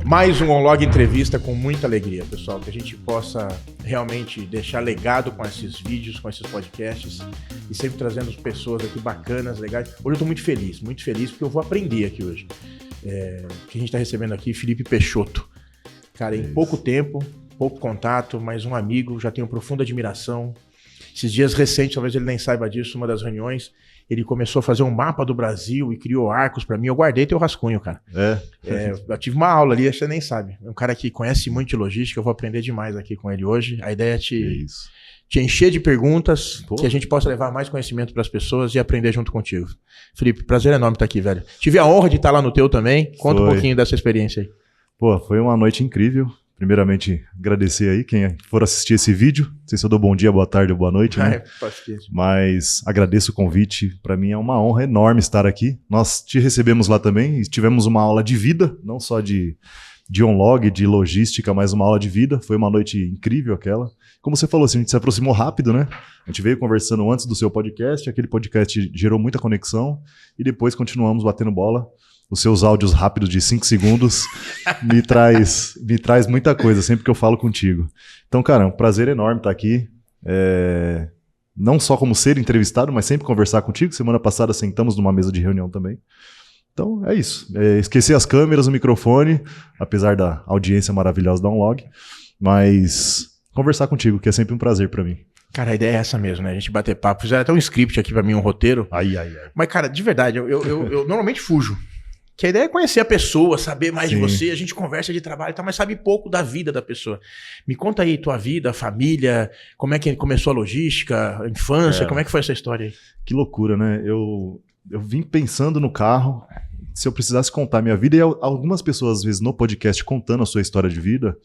Mais um OnLog Entrevista com muita alegria, pessoal. Que a gente possa realmente deixar legado com esses vídeos, com esses podcasts e sempre trazendo pessoas aqui bacanas, legais. Hoje eu tô muito feliz porque eu vou aprender aqui hoje. Que a gente tá recebendo aqui, Felipe Peixoto. Cara, em pouco tempo, pouco contato, mas um amigo, já tenho profunda admiração. Esses dias recentes, talvez ele nem saiba disso, uma das reuniões, ele começou a fazer um mapa do Brasil e criou arcos pra mim. Eu guardei teu rascunho, cara. Eu tive uma aula ali, você nem sabe. É um cara que conhece muito de logística, eu vou aprender demais aqui com ele hoje. A ideia é te encher de perguntas, que a gente possa levar mais conhecimento pras pessoas e aprender junto contigo. Felipe, prazer enorme estar aqui, velho. Tive a honra de estar lá no teu também. Conta um pouquinho dessa experiência aí. Pô, foi uma noite incrível. Primeiramente, agradecer aí quem for assistir esse vídeo. Não sei se eu dou bom dia, boa tarde ou boa noite, né? Mas agradeço o convite. Para mim é uma honra enorme estar aqui. Nós te recebemos lá também e tivemos uma aula de vida, não só de OnLog, de logística, mas uma aula de vida. Foi uma noite incrível aquela. Como você falou, assim, a gente se aproximou rápido, né? A gente veio conversando antes do seu podcast, aquele podcast gerou muita conexão e depois continuamos batendo bola. Os seus áudios rápidos de 5 segundos me traz muita coisa sempre que eu falo contigo. Então, cara, é um prazer enorme estar aqui. Não só como ser entrevistado, mas sempre conversar contigo. Semana passada sentamos numa mesa de reunião também. Então, é isso. Esquecer as câmeras, o microfone, apesar da audiência maravilhosa da OnLog. Mas conversar contigo, que é sempre um prazer para mim. Cara, a ideia é essa mesmo, né? A gente bater papo. Fizeram até um script aqui pra mim, um roteiro. Mas, cara, de verdade, eu normalmente fujo. Que a ideia é conhecer a pessoa, saber mais de você, a gente conversa de trabalho e tal, mas sabe pouco da vida da pessoa. Me conta aí tua vida, família, como é que começou a logística, a infância, como é que foi essa história aí? Que loucura, né? Eu vim pensando no carro, se eu precisasse contar minha vida, e algumas pessoas às vezes no podcast contando a sua história de vida,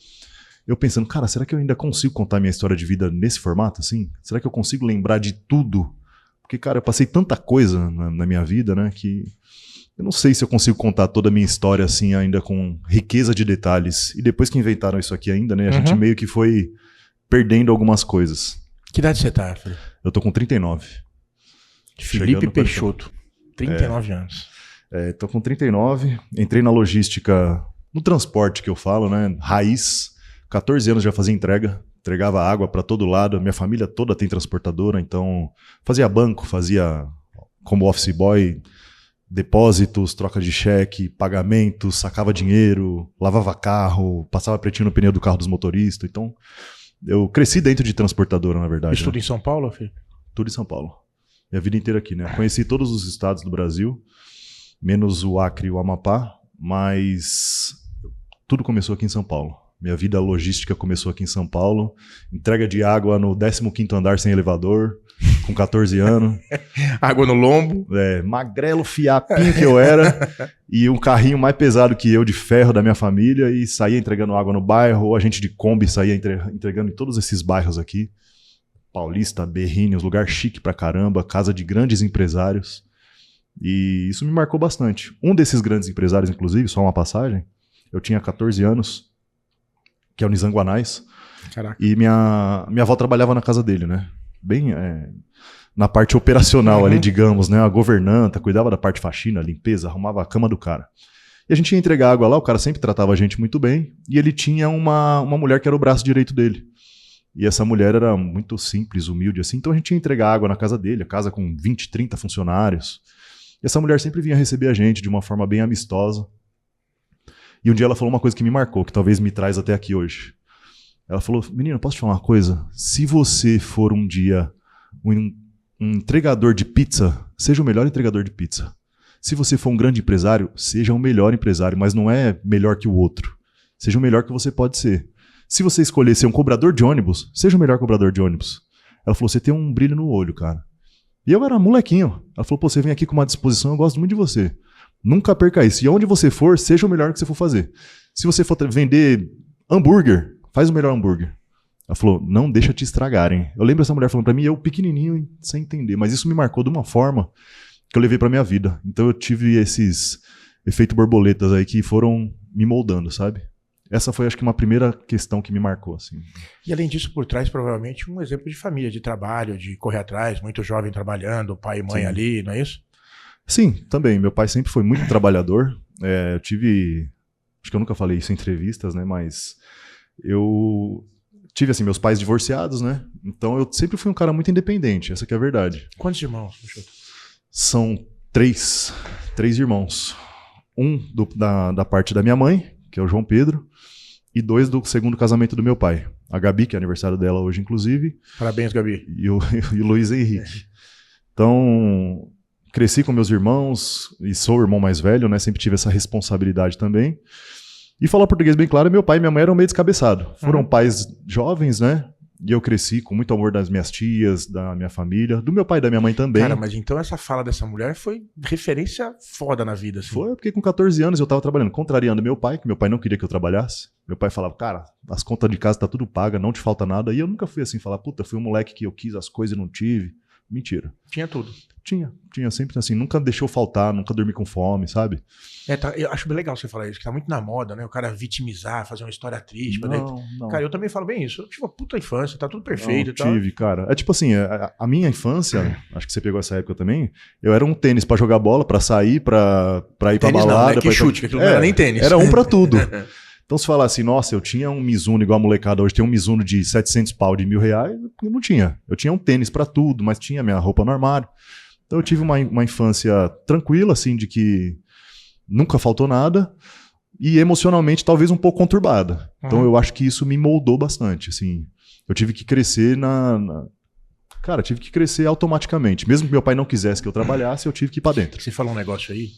eu pensando, cara, será que eu ainda consigo contar minha história de vida nesse formato, assim? Será que eu consigo lembrar de tudo? Porque, cara, eu passei tanta coisa na minha vida, né, que... Eu não sei se eu consigo contar toda a minha história assim ainda com riqueza de detalhes. E depois que inventaram isso aqui ainda, né? A gente meio que foi perdendo algumas coisas. Que idade você tá, Felipe? Eu tô com 39. Felipe Peixoto. 39 anos. Tô com 39. Entrei na logística, no transporte que eu falo, né? Raiz. 14 anos já fazia entrega. Entregava água pra todo lado. Minha família toda tem transportadora. Então fazia banco, fazia como office boy... Depósitos, troca de cheque, pagamentos, sacava dinheiro, lavava carro, passava pretinho no pneu do carro dos motoristas. Então, eu cresci dentro de transportadora, na verdade. Isso tudo em São Paulo, filho? Tudo em São Paulo. Minha vida inteira aqui, né? Conheci todos os estados do Brasil, menos o Acre e o Amapá, mas tudo começou aqui em São Paulo. Minha vida logística começou aqui em São Paulo. Entrega de água no 15º andar sem elevador, com 14 anos. Água no lombo. Magrelo, fiapinho que eu era. E um carrinho mais pesado que eu, de ferro da minha família. E saía entregando água no bairro. Ou a gente de Kombi saía entregando em todos esses bairros aqui. Paulista, Berrini, lugar chique pra caramba. Casa de grandes empresários. E isso me marcou bastante. Um desses grandes empresários, inclusive, só uma passagem. Eu tinha 14 anos. Que é o Nizanguanais. Caraca. E minha avó trabalhava na casa dele, né? Bem na parte operacional ali, digamos, né? A governanta, cuidava da parte faxina, limpeza, arrumava a cama do cara. E a gente ia entregar água lá, o cara sempre tratava a gente muito bem. E ele tinha uma mulher que era o braço direito dele. E essa mulher era muito simples, humilde assim. Então a gente ia entregar água na casa dele, a casa com 20, 30 funcionários. E essa mulher sempre vinha receber a gente de uma forma bem amistosa. E um dia ela falou uma coisa que me marcou, que talvez me traz até aqui hoje. Ela falou, menino, posso te falar uma coisa? Se você for um dia um entregador de pizza, seja o melhor entregador de pizza. Se você for um grande empresário, seja o melhor empresário, mas não é melhor que o outro. Seja o melhor que você pode ser. Se você escolher ser um cobrador de ônibus, seja o melhor cobrador de ônibus. Ela falou, você tem um brilho no olho, cara. E eu era molequinho. Ela falou, pô, você vem aqui com uma disposição, eu gosto muito de você. Nunca perca isso. E onde você for, seja o melhor que você for fazer. Se você for vender hambúrguer, faz o melhor hambúrguer. Ela falou, não deixa te estragarem. Eu lembro essa mulher falando pra mim, eu pequenininho, sem entender. Mas isso me marcou de uma forma que eu levei pra minha vida. Então eu tive esses efeitos borboletas aí que foram me moldando, sabe? Essa foi, acho que, uma primeira questão que me marcou, assim. E além disso, por trás, provavelmente, um exemplo de família, de trabalho, de correr atrás, muito jovem trabalhando, pai e mãe ali, não é isso? Sim, também. Meu pai sempre foi muito trabalhador. Eu tive acho que eu nunca falei isso em entrevistas, né? Mas eu tive, assim, meus pais divorciados, né? Então eu sempre fui um cara muito independente, essa que é a verdade. Quantos irmãos, Peixoto? São três irmãos. Um da parte da minha mãe, que é o João Pedro, e 2 do segundo casamento do meu pai. A Gabi, que é aniversário dela hoje, inclusive. Parabéns, Gabi. E o Luiz Henrique. Então, cresci com meus irmãos e sou o irmão mais velho, né? Sempre tive essa responsabilidade também. E falar português bem claro, meu pai e minha mãe eram meio descabeçados. Foram pais jovens, né? E eu cresci com muito amor das minhas tias, da minha família, do meu pai e da minha mãe também. Cara, mas então essa fala dessa mulher foi referência foda na vida, assim. Foi porque com 14 anos eu tava trabalhando, contrariando meu pai, que meu pai não queria que eu trabalhasse. Meu pai falava, cara, as contas de casa tá tudo paga, não te falta nada. E eu nunca fui assim, falar, puta, fui um moleque que eu quis as coisas e não tive. Mentira. Tinha tudo. Tinha sempre assim, nunca deixou faltar, nunca dormi com fome, sabe? Eu acho bem legal você falar isso, que tá muito na moda, né? O cara vitimizar, fazer uma história triste. Não. Cara, eu também falo bem isso. Eu tive uma puta infância, tá tudo perfeito. Não, tive, cara. É tipo assim, a minha infância, acho que você pegou essa época também, eu era um tênis pra jogar bola, pra sair, pra ir pra balada. Não, né? Que chute, que aquilo não era nem tênis. Era um pra tudo. Então se falar assim, nossa, eu tinha um Mizuno igual a molecada hoje, tem um Mizuno de 700 pau, de R$1.000, eu não tinha. Eu tinha um tênis pra tudo, mas tinha minha roupa no armário. Então eu tive uma infância tranquila, assim, de que nunca faltou nada e emocionalmente talvez um pouco conturbada. Então eu acho que isso me moldou bastante, assim. Eu tive que crescer Cara, tive que crescer automaticamente. Mesmo que meu pai não quisesse que eu trabalhasse, eu tive que ir pra dentro. Você falou um negócio aí,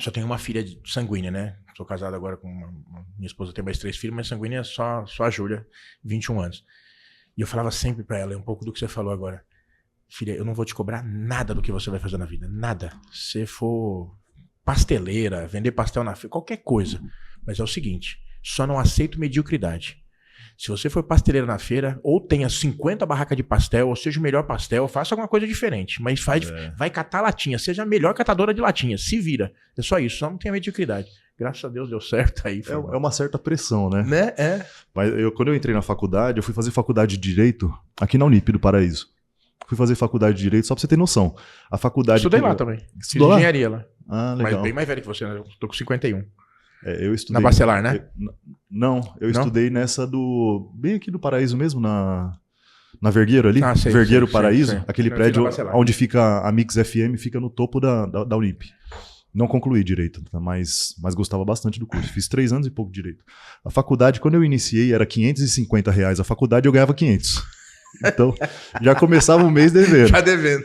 só tenho uma filha sanguínea, né? Sou casado agora com minha esposa tem mais 3 filhos, mas sanguínea é só a Júlia, 21 anos. E eu falava sempre pra ela, é um pouco do que você falou agora. Filha, eu não vou te cobrar nada do que você vai fazer na vida. Nada. Se for pasteleira, vender pastel na feira, qualquer coisa. Mas é o seguinte, só não aceito mediocridade. Se você for pasteleira na feira, ou tenha 50 barracas de pastel, ou seja o melhor pastel, faça alguma coisa diferente. Mas vai catar latinha, seja a melhor catadora de latinha. Se vira. É só isso, só não tenha mediocridade. Graças a Deus deu certo aí. É uma certa pressão, né? É. Mas quando eu entrei na faculdade, eu fui fazer faculdade de Direito aqui na Unip do Paraíso. Fui fazer faculdade de Direito só pra você ter noção. A faculdade... Estudei lá também. Fiz engenharia lá. Ah, legal. Mas bem mais velho que você, né? Eu tô com 51. Eu estudei... Na Bacelar, né? Eu estudei nessa bem aqui do Paraíso mesmo, na Vergueiro ali. Vergueiro Paraíso. Sei. Aquele prédio onde fica a Mix FM, fica no topo da Unip. Não concluí Direito, mas gostava bastante do curso. Fiz 3 anos e pouco de Direito. A faculdade, quando eu iniciei, era R$550. A faculdade eu ganhava 500. Então, já começava o mês devendo. Já devendo.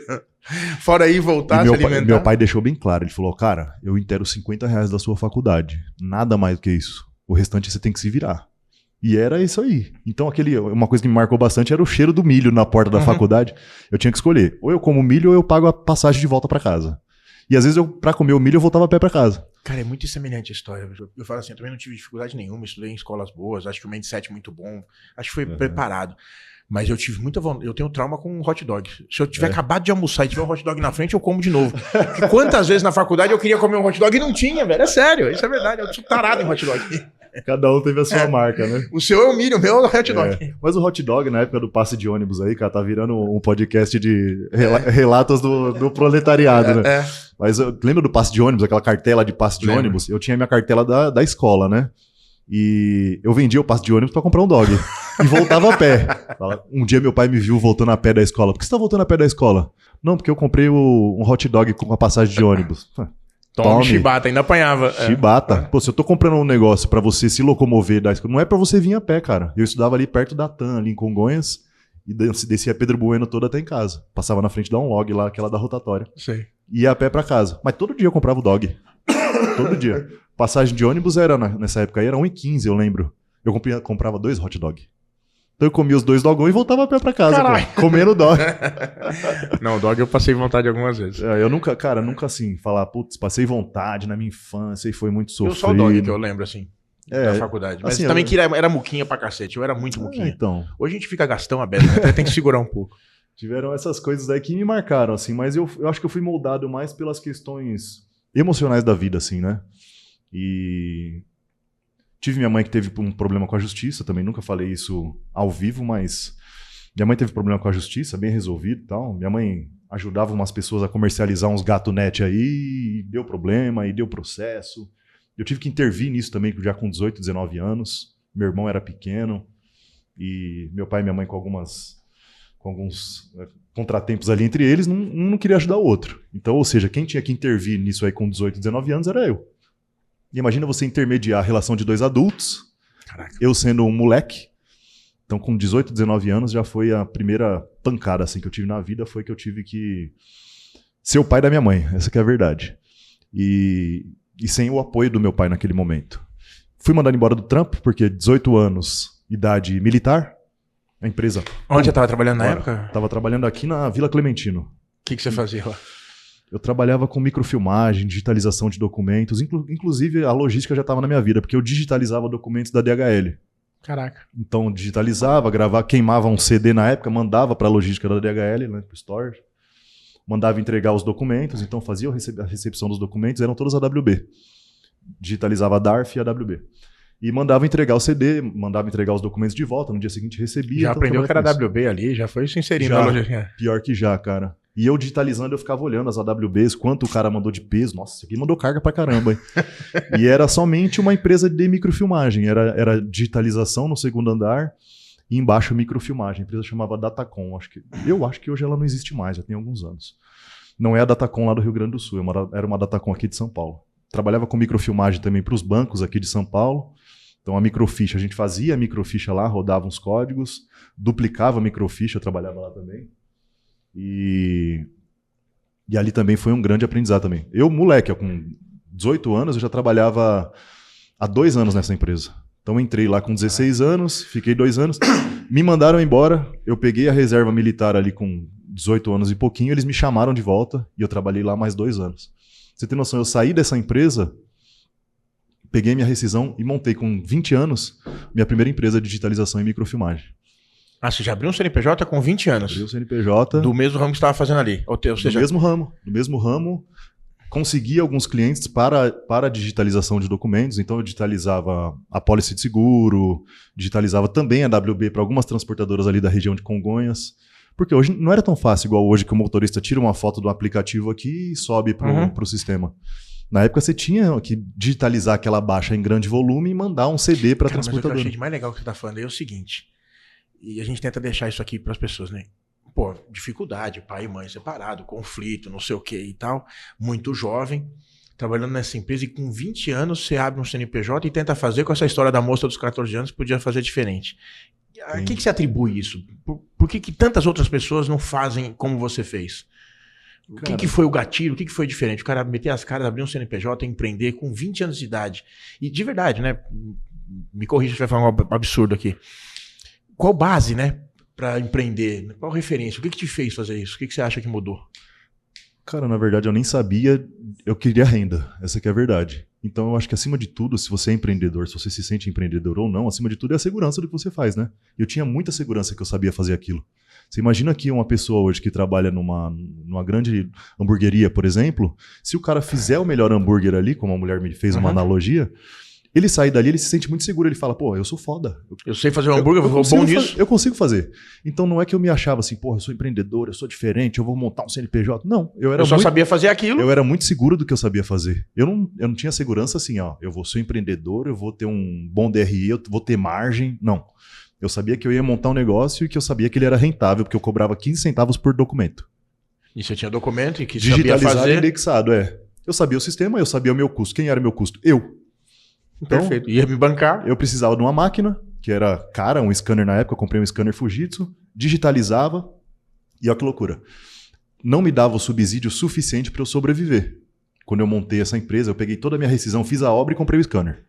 Fora aí voltar, se alimentar. Meu pai deixou bem claro. Ele falou, cara, eu inteiro R$50 da sua faculdade. Nada mais do que isso. O restante você tem que se virar. E era isso aí. Então, uma coisa que me marcou bastante era o cheiro do milho na porta da faculdade. Eu tinha que escolher. Ou eu como milho ou eu pago a passagem de volta pra casa. E às vezes, pra comer o milho, eu voltava a pé pra casa. Cara, é muito semelhante a história. Eu falo assim, eu também não tive dificuldade nenhuma. Estudei em escolas boas. Acho que o mindset muito bom. Acho que foi preparado. Mas eu tive muita vontade. Eu tenho trauma com hot dog. Se eu tiver acabado de almoçar e tiver um hot dog na frente, eu como de novo. Porque quantas vezes na faculdade eu queria comer um hot dog e não tinha, velho. É sério, isso é verdade. Eu sou tarado em hot dog. Cada um teve a sua marca, né? O seu é o milho, o meu é o hot dog. Mas o hot dog, na época do passe de ônibus aí, cara, tá virando um podcast de relatos do proletariado, né? Mas eu lembro do passe de ônibus, aquela cartela de passe de ônibus? Eu tinha minha cartela da escola, né? E eu vendia o passe de ônibus pra comprar um dog. E voltava a pé. Um dia meu pai me viu voltando a pé da escola. Por que você tá voltando a pé da escola? Não, porque eu comprei um hot dog com a passagem de ônibus. Tome, chibata, ainda apanhava. Chibata. Pô, se eu tô comprando um negócio pra você se locomover da escola, não é pra você vir a pé, cara. Eu estudava ali perto da TAM, ali em Congonhas, e descia Pedro Bueno toda até em casa. Passava na frente da Unlog lá, aquela da rotatória. Sei. Ia a pé pra casa. Mas todo dia eu comprava o dog. Todo dia. Passagem de ônibus era, nessa época aí, era R$1,15, eu lembro. Eu comprava 2 hot dog. Então eu comia os 2 dogões e voltava a pé pra casa, comendo dog. Não, o dog eu passei vontade algumas vezes. Eu nunca assim, falar, putz, passei vontade na minha infância e foi muito sofrido. Eu só o dog que eu lembro, assim, da faculdade. Mas assim, também que era muquinha pra cacete, eu era muito muquinha. Então. Hoje a gente fica gastão aberto, até tem que segurar um pouco. Tiveram essas coisas daí que me marcaram, assim, mas eu acho que eu fui moldado mais pelas questões emocionais da vida, assim, né? E tive minha mãe que teve um problema com a justiça, também nunca falei isso ao vivo, mas minha mãe teve problema com a justiça, bem resolvido e tal. Minha mãe ajudava umas pessoas a comercializar uns gato net aí, e deu problema, e deu processo. Eu tive que intervir nisso também, já com 18, 19 anos. Meu irmão era pequeno e meu pai e minha mãe com alguns contratempos ali entre eles, um não queria ajudar o outro. Então, ou seja, quem tinha que intervir nisso aí com 18, 19 anos era eu. E imagina você intermediar a relação de dois adultos, Caraca. Eu sendo um moleque. Então, com 18, 19 anos, já foi a primeira pancada assim, que eu tive na vida, foi que eu tive que ser o pai da minha mãe, essa que é a verdade. E sem o apoio do meu pai naquele momento. Fui mandado embora do trampo, porque 18 anos, idade militar, a empresa... Onde você estava trabalhando na época? Estava trabalhando aqui na Vila Clementino. O que você fazia lá? Eu trabalhava com microfilmagem, digitalização de documentos, inclusive a logística já estava na minha vida, porque eu digitalizava documentos da DHL. Caraca. Então, digitalizava, gravava, queimava um CD na época, mandava para a logística da DHL, né, para o storage. Mandava entregar os documentos, então fazia a recepção dos documentos, eram todos AWB. Digitalizava a DARF e a AWB. E mandava entregar o CD, mandava entregar os documentos de volta, no dia seguinte recebia. Já então aprendeu que era AWB ali, já foi se inserindo na logística. Pior que já, cara. E eu digitalizando, eu ficava olhando as AWBs, quanto o cara mandou de peso. Nossa, isso aqui mandou carga pra caramba, hein? E era somente uma empresa de microfilmagem. Era digitalização no segundo andar e embaixo microfilmagem. A empresa chamava Datacom. Eu acho que hoje ela não existe mais, já tem alguns anos. Não é a Datacom lá do Rio Grande do Sul, era uma Datacom aqui de São Paulo. Trabalhava com microfilmagem também para os bancos aqui de São Paulo. Então a microficha, a gente fazia a microficha lá, rodava uns códigos, duplicava a microficha, eu trabalhava lá também. E ali também foi um grande aprendizado também. Eu, moleque, com 18 anos, eu já trabalhava há 2 anos nessa empresa. Então entrei lá com 16 anos, fiquei 2 anos, me mandaram embora, eu peguei a reserva militar ali com 18 anos e pouquinho, eles me chamaram de volta e eu trabalhei lá mais 2 anos. Você tem noção, eu saí dessa empresa, peguei minha rescisão e montei com 20 anos minha primeira empresa de digitalização e microfilmagem. Ah, você já abriu um CNPJ com 20 anos? Abri o CNPJ. Do mesmo ramo que você estava fazendo ali? Ou seja... Do mesmo ramo. Consegui alguns clientes para a digitalização de documentos, então eu digitalizava a pólice de seguro, digitalizava também a WB para algumas transportadoras ali da região de Congonhas, porque hoje não era tão fácil igual hoje que o motorista tira uma foto do aplicativo aqui e sobe para o sistema. Na época você tinha que digitalizar aquela baixa em grande volume e mandar um CD para a transportadora. Mas o que eu achei mais legal que você está falando aí é o seguinte, e a gente tenta deixar isso aqui para as pessoas, né? Pô, dificuldade, pai e mãe separado, conflito, não sei o que e tal, muito jovem, trabalhando nessa empresa e com 20 anos você abre um CNPJ e tenta fazer com essa história da moça dos 14 anos que podia fazer diferente. A que você atribui isso? Por que tantas outras pessoas não fazem como você fez? O que foi o gatilho? O que foi diferente? O cara meter as caras, abrir um CNPJ, empreender com 20 anos de idade. E de verdade, né? Me corrija se vai falar um absurdo aqui. Qual base, né? Para empreender? Qual referência? O que te fez fazer isso? O que você acha que mudou? Cara, na verdade eu nem sabia, eu queria renda, essa que é a verdade. Então eu acho que acima de tudo, se você é empreendedor, se você se sente empreendedor ou não, acima de tudo é a segurança do que você faz, né? Eu tinha muita segurança que eu sabia fazer aquilo. Você imagina que uma pessoa hoje que trabalha numa grande hamburgueria, por exemplo, se o cara fizer o melhor hambúrguer ali, como a mulher me fez uma analogia, ele sai dali, ele se sente muito seguro, ele fala, pô, eu sou foda. Eu sei fazer um hambúrguer, eu vou bom nisso. Eu consigo fazer. Então não é que eu me achava assim, porra, eu sou empreendedor, eu sou diferente, eu vou montar um CNPJ. Não, eu só sabia fazer aquilo. Eu era muito seguro do que eu sabia fazer. Eu não tinha segurança assim, ó, eu vou ser empreendedor, eu vou ter um bom DRE, eu vou ter margem. Não. Eu sabia que eu ia montar um negócio e que eu sabia que ele era rentável, porque eu cobrava 15 centavos por documento. E você tinha documento e que digitalizado sabia fazer? E indexado, é. Eu sabia o sistema, eu sabia o meu custo. Quem era o meu custo? Eu. Então, perfeito. Ia me bancar. Eu precisava de uma máquina, que era cara, um scanner na época, eu comprei um scanner Fujitsu, digitalizava, e olha que loucura. Não me dava o subsídio suficiente para eu sobreviver. Quando eu montei essa empresa, eu peguei toda a minha rescisão, fiz a obra e comprei o scanner.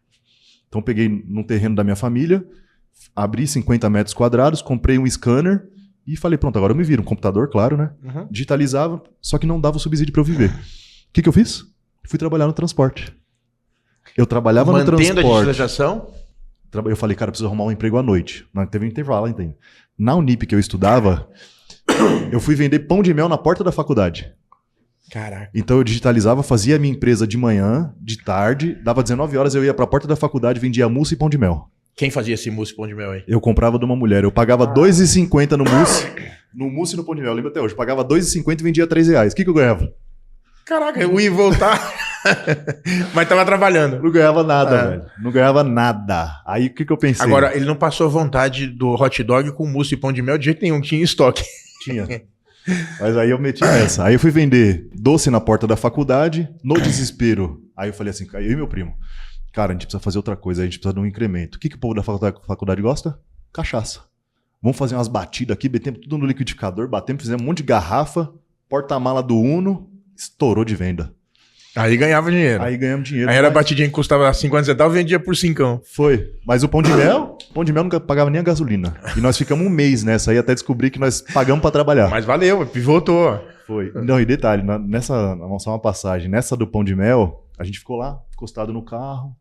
Então peguei num terreno da minha família, abri 50 metros quadrados, comprei um scanner e falei, pronto, agora eu me viro. Um computador, claro, né? Digitalizava, só que não dava o subsídio para eu viver. O que eu fiz? Fui trabalhar no transporte. Eu trabalhava no transporte. Mantendo a digitalização? Eu falei, cara, eu preciso arrumar um emprego à noite. Teve um intervalo, entende? Na Unip que eu estudava, eu fui vender pão de mel na porta da faculdade. Caraca. Então eu digitalizava, fazia a minha empresa de manhã, de tarde, dava 19 horas, eu ia pra porta da faculdade, vendia mousse e pão de mel. Quem fazia esse mousse e pão de mel aí? Eu comprava de uma mulher. Eu pagava R$2,50 no mousse e no pão de mel. Eu lembro até hoje. Eu pagava R$2,50 e vendia R$3. O que eu ganhava? Caraca, eu ia voltar. Mas tava trabalhando. Não ganhava nada, velho. Não ganhava nada. Aí o que eu pensei? Agora, ele não passou vontade do hot dog com mousse e pão de mel de jeito nenhum, tinha em estoque. Tinha. Mas aí eu meti essa. Aí eu fui vender doce na porta da faculdade, no desespero. Aí eu falei assim, eu e meu primo, cara, a gente precisa fazer outra coisa, a gente precisa de um incremento. O que o povo da faculdade gosta? Cachaça. Vamos fazer umas batidas aqui, batemos tudo no liquidificador, fizemos um monte de garrafa, porta-mala do Uno, estourou de venda. Aí ganhava dinheiro. Aí ganhamos dinheiro. Aí era batidinha que custava 50 centavos, vendia por 5. Foi. Mas o pão de mel nunca pagava nem a gasolina. E nós ficamos um mês nessa aí até descobrir que nós pagamos pra trabalhar. Mas valeu, pivotou. Foi. Não, e detalhe, vamos só uma passagem, nessa do pão de mel, a gente ficou lá, encostado no carro.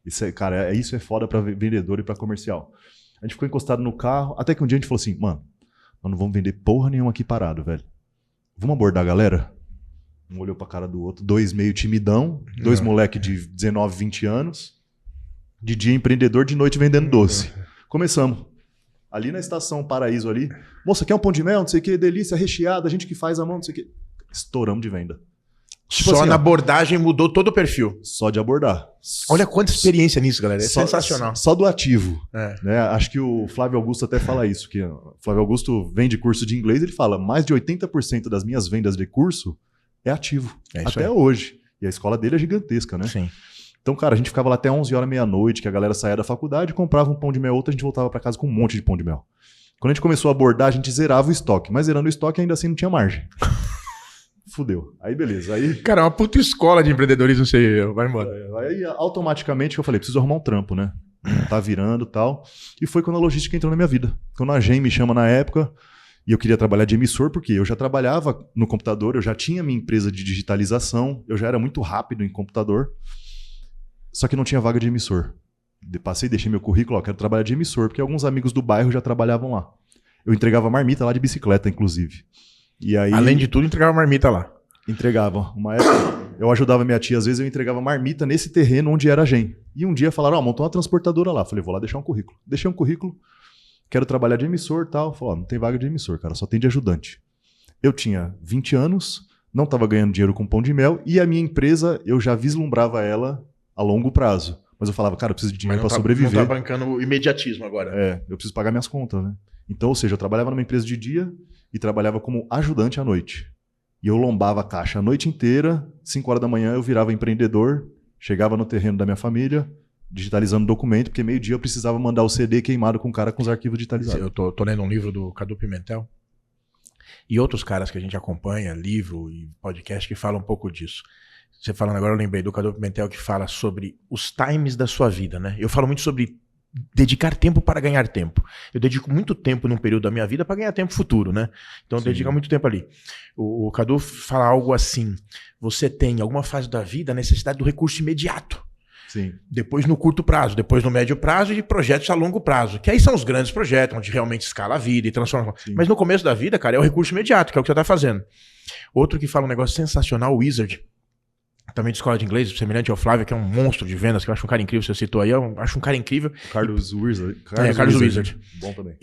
Isso é foda pra vendedor e pra comercial. A gente ficou encostado no carro, até que um dia a gente falou assim, mano, nós não vamos vender porra nenhuma aqui parado, velho. Vamos abordar a galera? Um olhou pra cara do outro, dois meio timidão, dois moleque de 19, 20 anos, de dia empreendedor, de noite vendendo doce. Começamos. Ali na estação Paraíso ali, moça, quer um pão de mel, não sei o que, delícia, recheada, a gente que faz a mão, não sei o que. Estouramos de venda. Tipo só assim, na abordagem mudou todo o perfil. Só de abordar. Olha quanta experiência nisso, galera. É sensacional. Só do ativo. Né? Acho que o Flávio Augusto até fala isso, que o Flávio Augusto vende curso de inglês, ele fala, mais de 80% das minhas vendas de curso é ativo. Até hoje. E a escola dele é gigantesca, né? Sim. Então, cara, a gente ficava lá até 11 horas, meia-noite, que a galera saía da faculdade, comprava um pão de mel, outra, a gente voltava pra casa com um monte de pão de mel. Quando a gente começou a abordar, a gente zerava o estoque. Mas zerando o estoque, ainda assim não tinha margem. Fudeu. Aí, beleza. Aí, cara, é uma puta escola de empreendedorismo, sei eu. Vai embora. Aí, automaticamente, eu falei, preciso arrumar um trampo, né? Tá virando e tal. E foi quando a logística entrou na minha vida. Quando a Gen me chama na época, e eu queria trabalhar de emissor, porque eu já trabalhava no computador, eu já tinha minha empresa de digitalização, eu já era muito rápido em computador, só que não tinha vaga de emissor. Deixei meu currículo, quero trabalhar de emissor, porque alguns amigos do bairro já trabalhavam lá. Eu entregava marmita lá de bicicleta, inclusive. E aí, além de tudo, entregava marmita lá. Entregava. Uma época, eu ajudava minha tia, às vezes eu entregava marmita nesse terreno onde era a Gen. E um dia falaram, montou uma transportadora lá. Falei, vou lá deixar um currículo. Deixei um currículo, quero trabalhar de emissor e tal. Falei, não tem vaga de emissor, cara, só tem de ajudante. Eu tinha 20 anos, não estava ganhando dinheiro com pão de mel, e a minha empresa, eu já vislumbrava ela a longo prazo. Mas eu falava, cara, eu preciso de dinheiro para sobreviver. Não tá bancando o imediatismo agora. Eu preciso pagar minhas contas, né? Então, ou seja, eu trabalhava numa empresa de dia e trabalhava como ajudante à noite. E eu lombava a caixa a noite inteira, 5 horas da manhã eu virava empreendedor, chegava no terreno da minha família, digitalizando documento, porque meio-dia eu precisava mandar o CD queimado com o cara com os arquivos digitalizados. Eu tô lendo um livro do Cadu Pimentel e outros caras que a gente acompanha, livro e podcast, que falam um pouco disso. Você falando agora, eu lembrei do Cadu Pimentel que fala sobre os times da sua vida, né? Eu falo muito sobre dedicar tempo para ganhar tempo. Eu dedico muito tempo num período da minha vida para ganhar tempo futuro, né? Então eu dedico muito tempo ali. O Cadu fala algo assim, você tem em alguma fase da vida a necessidade do recurso imediato. Sim. Depois no curto prazo, depois no médio prazo e projetos a longo prazo. Que aí são os grandes projetos, onde realmente escala a vida e transforma. Sim. Mas no começo da vida, cara, é o recurso imediato, que é o que você está fazendo. Outro que fala um negócio sensacional, o Wizard, também de escola de inglês, semelhante ao Flávio, que é um monstro de vendas, que eu acho um cara incrível, você citou aí, eu acho um cara incrível. Carlos Wizard. Carlos Wizard. Bom também.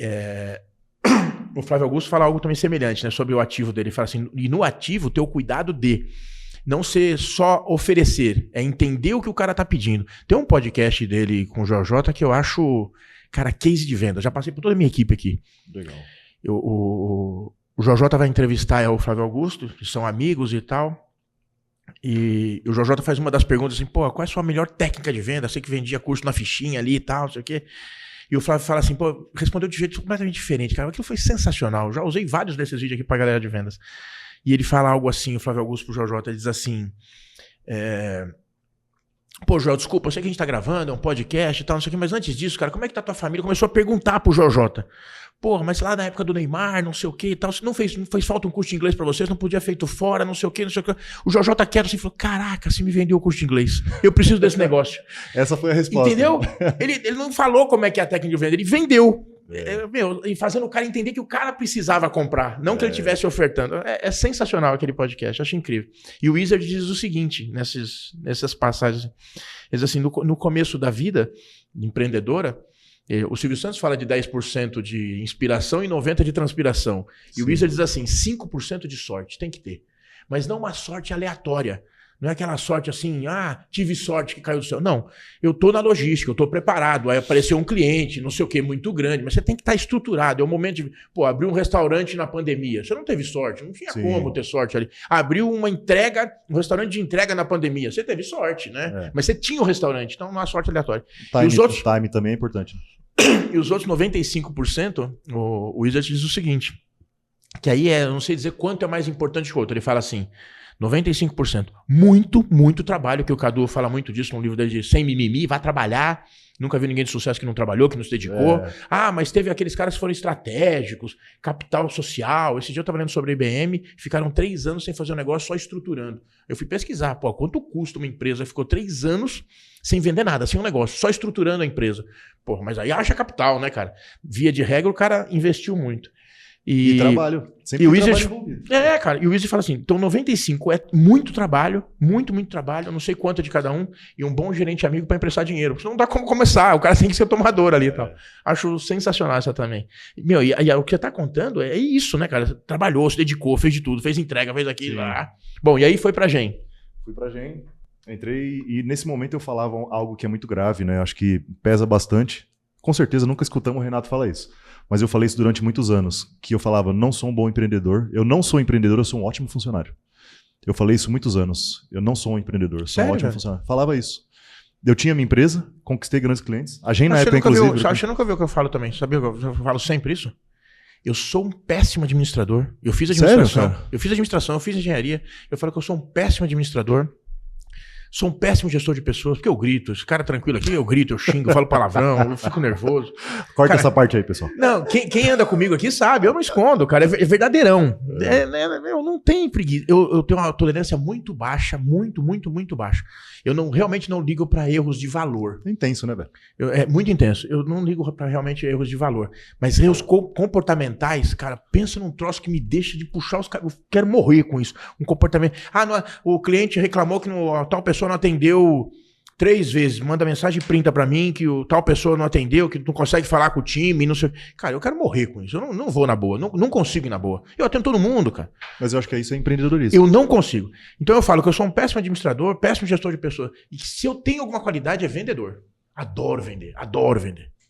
O Flávio Augusto fala algo também semelhante, né, sobre o ativo dele. Ele fala assim, e no ativo, ter o cuidado de não ser só oferecer, é entender o que o cara tá pedindo. Tem um podcast dele com o JJ que eu acho, cara, case de venda. Já passei por toda a minha equipe aqui. Legal. O JJ vai entrevistar o Flávio Augusto, que são amigos e tal. E o JJ faz uma das perguntas assim, pô, qual é a sua melhor técnica de venda? Você que vendia curso na fichinha ali e tal, não sei o quê. E o Flávio fala assim, pô, respondeu de um jeito completamente diferente, cara. Aquilo foi sensacional. Eu já usei vários desses vídeos aqui pra galera de vendas. E ele fala algo assim, o Flávio Augusto pro JJ, ele diz assim, pô, Joel, desculpa, eu sei que a gente tá gravando, é um podcast e tal, não sei o quê, mas antes disso, cara, como é que tá tua família? Começou a perguntar pro JJ. Porra, mas lá na época do Neymar, não sei o que e tal, não fez falta um curso de inglês pra vocês, não podia feito fora, não sei o que, não sei o que. O JJ quieto assim, falou, caraca, se me vendeu o curso de inglês, eu preciso desse negócio. Essa foi a resposta. Entendeu? Ele não falou como é que é a técnica de venda, ele vendeu. E fazendo o cara entender que o cara precisava comprar, não que ele estivesse ofertando. É sensacional aquele podcast, acho incrível. E o Wizard diz o seguinte, nessas passagens, ele diz assim, no começo da vida empreendedora, o Silvio Santos fala de 10% de inspiração e 90% de transpiração. E o Wizard diz assim, 5% de sorte, tem que ter. Mas não uma sorte aleatória. Não é aquela sorte assim, tive sorte que caiu do céu. Não, eu tô na logística, eu tô preparado. Aí apareceu um cliente, não sei o que, muito grande, mas você tem que estar estruturado. É o momento de, abrir um restaurante na pandemia. Você não teve sorte, não tinha como ter sorte ali. Abriu um restaurante de entrega na pandemia. Você teve sorte, né? Mas você tinha o restaurante, então não é sorte aleatória. Time também é importante. E os outros 95%, o Wizard diz o seguinte, que aí eu não sei dizer quanto é mais importante que o outro. Ele fala assim, 95%. Muito trabalho, que o Cadu fala muito disso no livro dele de Sem Mimimi, vai trabalhar. Nunca vi ninguém de sucesso que não trabalhou, que não se dedicou. Mas teve aqueles caras que foram estratégicos, capital social. Esse dia eu estava lendo sobre a IBM, ficaram 3 anos sem fazer um negócio, só estruturando. Eu fui pesquisar, quanto custa uma empresa? Ficou 3 anos sem vender nada, sem um negócio, só estruturando a empresa. Mas aí acha capital, né, cara? Via de regra, o cara investiu muito. E trabalho. Sempre o Wizard, cara. E o Wizard fala assim, então 95 é muito trabalho, muito trabalho, eu não sei quanto é de cada um, e um bom gerente amigo para emprestar dinheiro. Porque não dá como começar, o cara tem que ser tomador ali e tal. Acho sensacional essa também. E o que você tá contando é isso, né, cara? Trabalhou, se dedicou, fez de tudo, fez entrega, fez aquilo. Bom, e aí foi pra Gen. Fui pra Gen, entrei e nesse momento eu falava algo que é muito grave, né? Acho que pesa bastante. Com certeza nunca escutamos o Renato falar isso. Mas eu falei isso durante muitos anos, que eu falava, não sou um bom empreendedor, eu não sou empreendedor, eu sou um ótimo funcionário. Eu falei isso muitos anos, eu não sou um empreendedor, sou um ótimo funcionário. Falava isso. Eu tinha minha empresa, conquistei grandes clientes, a Gen na época, inclusive... Você nunca viu o que eu falo também, sabia que eu falo sempre isso? Eu sou um péssimo administrador, eu fiz administração, eu fiz engenharia, eu falo que eu sou um péssimo administrador, sou um péssimo gestor de pessoas, porque eu grito. Esse cara tranquilo aqui, eu grito, eu xingo, eu falo palavrão, eu fico nervoso. Corta essa parte aí, pessoal. Não, quem anda comigo aqui sabe, eu não escondo, cara, é verdadeirão. Eu não tenho preguiça. Eu tenho uma tolerância muito baixa, muito baixa. Eu realmente não ligo para erros de valor. É intenso, né, velho? É muito intenso. Eu não ligo para realmente erros de valor. Mas erros comportamentais, cara, pensa num troço que me deixa de puxar os caras. Eu quero morrer com isso. Um comportamento. O cliente reclamou que tal pessoa não atendeu 3 vezes, manda mensagem e printa pra mim que tal pessoa não atendeu, que não consegue falar com o time, não sei. Cara, eu quero morrer com isso. Eu não vou na boa, não consigo ir na boa. Eu atendo todo mundo, cara. Mas eu acho que isso é empreendedorismo. Eu não consigo. Então eu falo que eu sou um péssimo administrador, péssimo gestor de pessoas. E que se eu tenho alguma qualidade é vendedor. Adoro vender.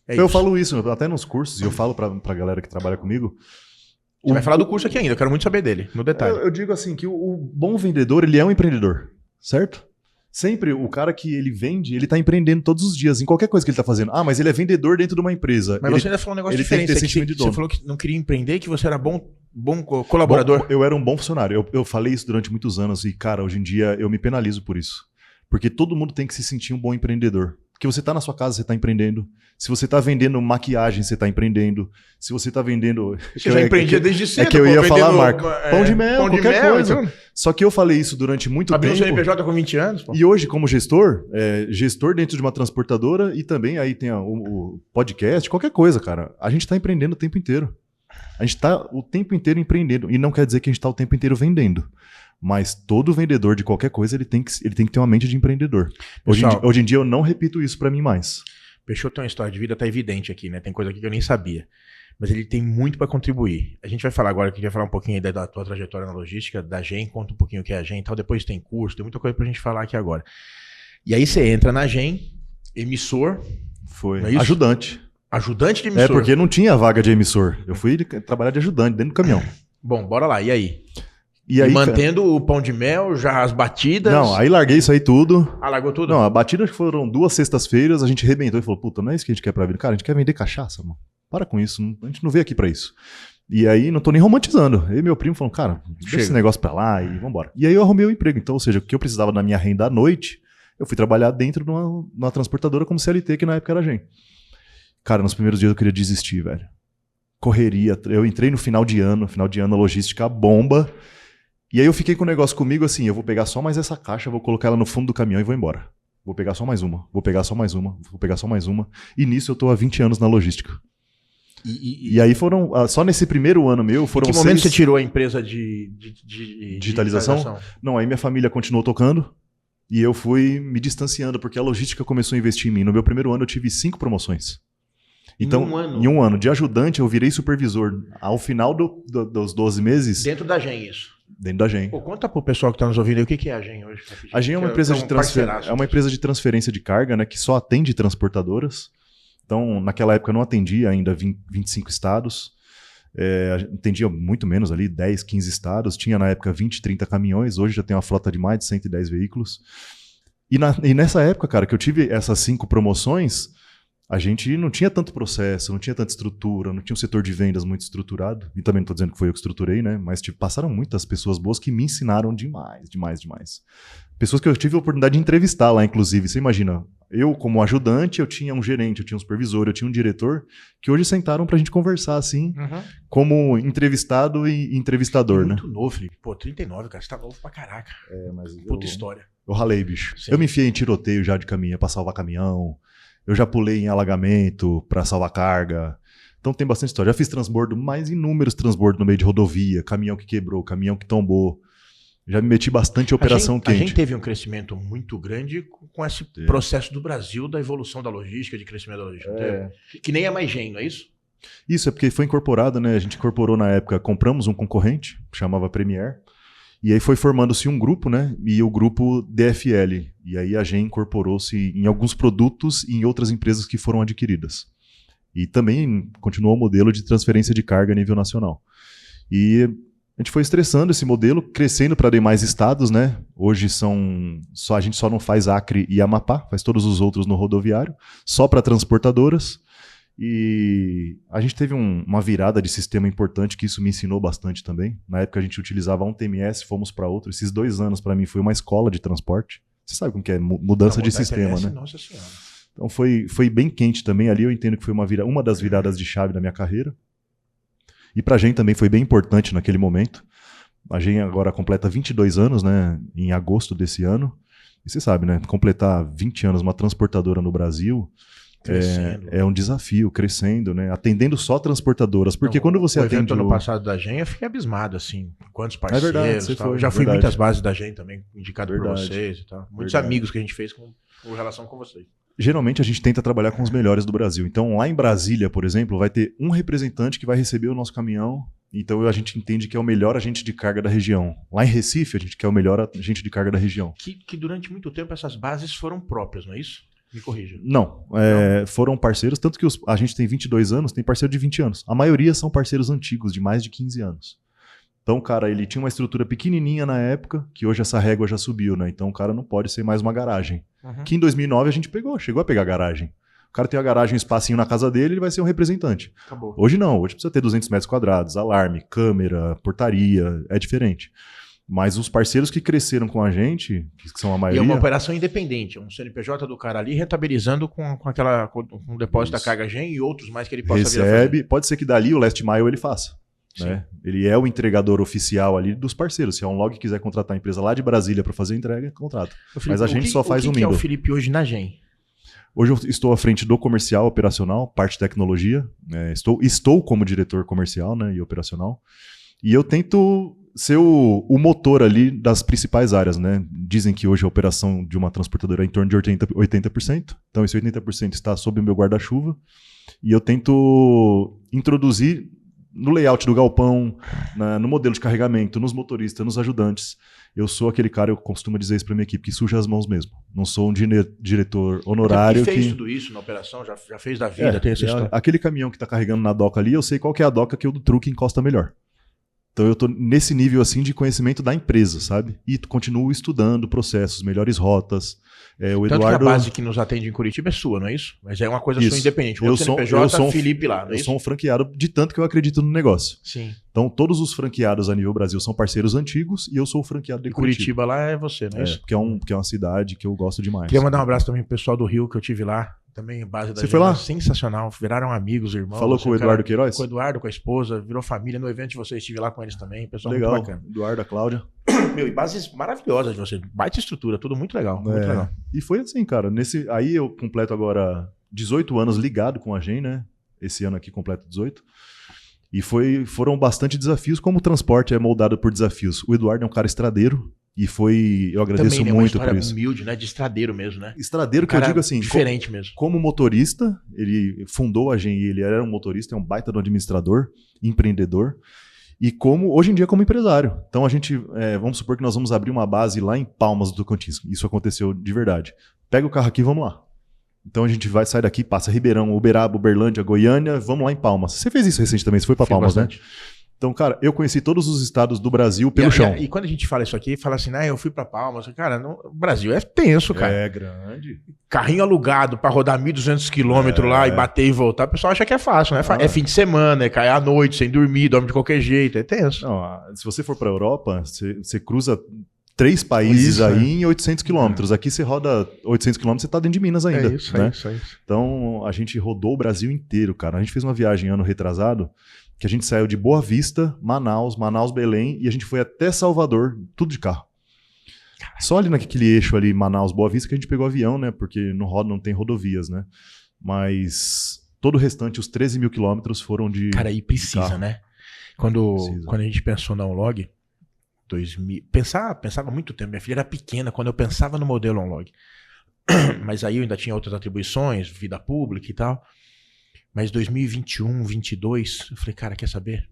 Eu falo isso, até nos cursos, e eu falo pra galera que trabalha comigo. Você vai falar do curso aqui ainda, eu quero muito saber dele, no detalhe. Eu digo assim, que o bom vendedor, ele é um empreendedor, certo? Sempre o cara que ele vende, ele tá empreendendo todos os dias, em qualquer coisa que ele tá fazendo. Mas ele é vendedor dentro de uma empresa. Mas você ainda falou um negócio diferente. Você falou que não queria empreender, que você era bom colaborador. Eu era um bom funcionário. Eu falei isso durante muitos anos e, cara, hoje em dia eu me penalizo por isso. Porque todo mundo tem que se sentir um bom empreendedor. Porque você tá na sua casa, você tá empreendendo. Se você tá vendendo maquiagem, você tá empreendendo. Se você tá vendendo... Você já empreendia desde cedo. É que eu ia falar a marca. Pão de mel, qualquer coisa. Então... Só que eu falei isso durante muito tempo. Abriu um CNPJ com 20 anos. Pô. E hoje, como gestor, gestor dentro de uma transportadora e também aí tem o podcast, qualquer coisa, cara. A gente tá empreendendo o tempo inteiro. A gente tá o tempo inteiro empreendendo. E não quer dizer que a gente tá o tempo inteiro vendendo. Mas todo vendedor de qualquer coisa, ele tem que ter uma mente de empreendedor. Hoje em dia eu não repito isso pra mim mais. Peixoto tem uma história de vida, tá evidente aqui, né? Tem coisa aqui que eu nem sabia. Mas ele tem muito para contribuir. A gente vai falar agora, que a gente vai falar um pouquinho aí da tua trajetória na logística, da Gen, conta um pouquinho o que é a Gen e tal. Depois tem curso, tem muita coisa pra gente falar aqui agora. E aí você entra na Gen, emissor. Foi. É ajudante. Ajudante de emissor. É, porque não tinha vaga de emissor. Eu fui trabalhar de ajudante dentro do caminhão. Bom, bora lá. E aí? E aí, mantendo o pão de mel, já as batidas... Não, aí larguei isso aí tudo. Largou tudo? Não, a batida foram 2 sextas-feiras, a gente arrebentou e falou, puta, não é isso que a gente quer pra vida. Cara, a gente quer vender cachaça, mano. Para com isso, a gente não veio aqui pra isso. E aí, não tô nem romantizando. Eu e meu primo falaram, cara, deixa esse negócio pra lá e vambora. E aí eu arrumei o emprego. Então, ou seja, o que eu precisava na minha renda à noite, eu fui trabalhar dentro de uma transportadora como CLT, que na época era Gen. Cara, nos primeiros dias eu queria desistir, velho. Correria. Eu entrei no final de ano, a logística, a bomba... E aí eu fiquei com o negócio comigo assim, eu vou pegar só mais essa caixa, vou colocar ela no fundo do caminhão e vou embora. Vou pegar só mais uma, vou pegar só mais uma, vou pegar só mais uma. E nisso eu tô há 20 anos na logística. E aí foram, só nesse primeiro ano meu, foram 6... Em que momento você tirou a empresa de digitalização? Não, aí minha família continuou tocando e eu fui me distanciando, porque a logística começou a investir em mim. No meu primeiro ano eu tive 5 promoções. Então, em um ano, de ajudante eu virei supervisor. Ao final dos 12 meses... Dentro da Gen, isso? Dentro da GEM. Pô, conta pro pessoal que tá nos ouvindo aí o que é a GEM hoje. A GEM é uma empresa de transferência de carga, né, que só atende transportadoras. Então, naquela época não atendia ainda 25 estados. Atendia muito menos ali, 10, 15 estados. Tinha na época 20, 30 caminhões. Hoje já tem uma frota de mais de 110 veículos. E nessa época, cara, que eu tive essas 5 promoções, a gente não tinha tanto processo, não tinha tanta estrutura, não tinha um setor de vendas muito estruturado. E também não estou dizendo que foi eu que estruturei, né? Mas passaram muitas pessoas boas que me ensinaram demais. Pessoas que eu tive a oportunidade de entrevistar lá, inclusive. Você imagina, eu como ajudante, eu tinha um gerente, eu tinha um supervisor, eu tinha um diretor, que hoje sentaram pra gente conversar assim, como entrevistado e entrevistador, né? Muito novo, Felipe. Pô, 39, cara, você tá novo pra caraca. Mas puta história. Eu ralei, bicho. Sim. Eu me enfiei em tiroteio já de caminhão, pra salvar caminhão. Eu já pulei em alagamento pra salvar carga. Então tem bastante história. Já fiz transbordo, mais inúmeros transbordos no meio de rodovia, caminhão que quebrou, caminhão que tombou. Já me meti bastante em operação quente. A gente teve um crescimento muito grande com esse processo do Brasil da evolução da logística, de crescimento da logística. Que nem é mais GEM, não é isso? Isso, é porque foi incorporado, né? A gente incorporou na época, compramos um concorrente, que chamava Premier. E aí foi formando-se um grupo, né? E o grupo DFL. E aí a GEM incorporou-se em alguns produtos e em outras empresas que foram adquiridas. E também continuou o modelo de transferência de carga a nível nacional. E a gente foi estressando esse modelo, crescendo para demais estados, né? Hoje a gente só não faz Acre e Amapá, faz todos os outros no rodoviário, só para transportadoras. E a gente teve uma virada de sistema importante, que isso me ensinou bastante também. Na época a gente utilizava um TMS, fomos para outro. Esses 2 anos para mim foi uma escola de transporte. Você sabe como que é mudança de sistema, TMS, né? Nossa Senhora. Então foi bem quente também. Ali eu entendo que foi uma das viradas de chave da minha carreira. E para a GEM também foi bem importante naquele momento. A GEM agora completa 22 anos, né, em agosto desse ano. E você sabe, né, completar 20 anos uma transportadora no Brasil é um desafio, crescendo, né, atendendo só transportadoras. Porque quando você atende... No passado da GEM, eu fiquei abismado, assim, quantos parceiros. É verdade, tal. Já fui em muitas bases da GEM também, indicado por vocês e tal. Muitos amigos que a gente fez com relação com vocês. Geralmente a gente tenta trabalhar com os melhores do Brasil. Então lá em Brasília, por exemplo, vai ter um representante que vai receber o nosso caminhão. Então a gente entende que é o melhor agente de carga da região. Lá em Recife, a gente quer o melhor agente de carga da região. Que durante muito tempo essas bases foram próprias, não é isso? Me corrija. Não, foram parceiros, tanto que a gente tem 22 anos, tem parceiro de 20 anos. A maioria são parceiros antigos, de mais de 15 anos. Então o cara, ele tinha uma estrutura pequenininha na época, que hoje essa régua já subiu, né? Então o cara não pode ser mais uma garagem. Que em 2009 a gente chegou a pegar garagem. O cara tem a garagem, um espacinho na casa dele, ele vai ser um representante. Acabou. Hoje não, hoje precisa ter 200 metros quadrados, alarme, câmera, portaria, é diferente. Mas os parceiros que cresceram com a gente, que são a maioria... E é uma operação independente, um CNPJ do cara ali rentabilizando com o depósito da carga GEM e outros mais que ele possa vir a fazer. Pode ser que dali o last mile ele faça. Né? Ele é o entregador oficial ali dos parceiros. Se a Onlog quiser contratar a empresa lá de Brasília para fazer a entrega, contrata. Felipe, mas a gente só faz o que é o Felipe hoje na GEM? Hoje eu estou à frente do comercial operacional, parte de tecnologia. Estou como diretor comercial, né, e operacional. E eu tento ser o motor ali das principais áreas, né? Dizem que hoje a operação de uma transportadora é em torno de 80%. Então esse 80% está sob o meu guarda-chuva. E eu tento introduzir no layout do galpão, no modelo de carregamento, nos motoristas, nos ajudantes. Eu sou aquele cara, eu costumo dizer isso para minha equipe, que suja as mãos mesmo. Não sou um diretor honorário. Você fez tudo isso na operação? Já fez da vida? Tem essa história. Aquele caminhão que está carregando na doca ali, eu sei qual que é a doca que o do truque encosta melhor. Então eu tô nesse nível assim de conhecimento da empresa, sabe? E continuo estudando processos, melhores rotas. O Eduardo... Tanto que a base que nos atende em Curitiba é sua, não é isso? Mas é uma coisa sua independente. Eu sou Felipe lá, não é isso? Eu sou um franqueado de tanto que eu acredito no negócio. Sim. Então todos os franqueados a nível Brasil são parceiros antigos e eu sou o franqueado de Curitiba. Curitiba lá é você, não é isso? Porque é uma cidade que eu gosto demais. Queria mandar um abraço também pro pessoal do Rio que eu tive lá. Também base da Você foi lá? Sensacional, viraram amigos, irmãos. Falou com o Eduardo Queiroz? Com o Eduardo, com a esposa, virou família. No evento de vocês, estive lá com eles também. Pessoal legal, muito bacana. Eduardo, a Cláudia. E bases maravilhosas de vocês. Baita estrutura, tudo muito legal. Muito legal. E foi assim, cara. Aí eu completo agora 18 anos ligado com a GEM, né? Esse ano aqui completo 18. E foram bastante desafios, como o transporte é moldado por desafios. O Eduardo é um cara estradeiro. E eu agradeço também, muito por isso. Uma história humilde, né? De estradeiro mesmo, né? Estradeiro que eu digo assim... Diferente mesmo. Como motorista, ele fundou a GEM, ele era um motorista, é um baita de um administrador, empreendedor. e hoje em dia como empresário. Então a gente, vamos supor que nós vamos abrir uma base lá em Palmas do Tocantins. Isso aconteceu de verdade. Pega o carro aqui e vamos lá. Então a gente vai sair daqui, passa Ribeirão, Uberaba, Uberlândia, Goiânia, vamos lá em Palmas. Você fez isso recente também, você foi para Palmas, bastante. né? Então, cara, eu conheci todos os estados do Brasil pelo chão. E quando a gente fala isso aqui, fala assim, eu fui pra Palmas. Cara, o Brasil é tenso, cara. É grande. Carrinho alugado pra rodar 1.200 quilômetros lá e bater e voltar, o pessoal acha que é fácil, né? É fim de semana, cai à noite, sem dormir, dorme de qualquer jeito, é tenso. Não, se você for pra Europa, você cruza 3 países em 800 quilômetros. Aqui você roda 800 quilômetros, você tá dentro de Minas ainda. É isso. Então, a gente rodou o Brasil inteiro, cara. A gente fez uma viagem ano retrasado, que a gente saiu de Boa Vista, Manaus, Belém, e a gente foi até Salvador, tudo de carro. Só ali naquele eixo ali, Manaus, Boa Vista, que a gente pegou avião, né? Porque não tem rodovias, né? Mas todo o restante, os 13 mil quilômetros, foram de Cara, aí precisa, carro. né? Quando a gente pensou na Onlog, pensava há muito tempo. Minha filha era pequena quando eu pensava no modelo Onlog. Mas aí eu ainda tinha outras atribuições, vida pública e tal. Mas 2021, 2022, eu falei, cara, quer saber?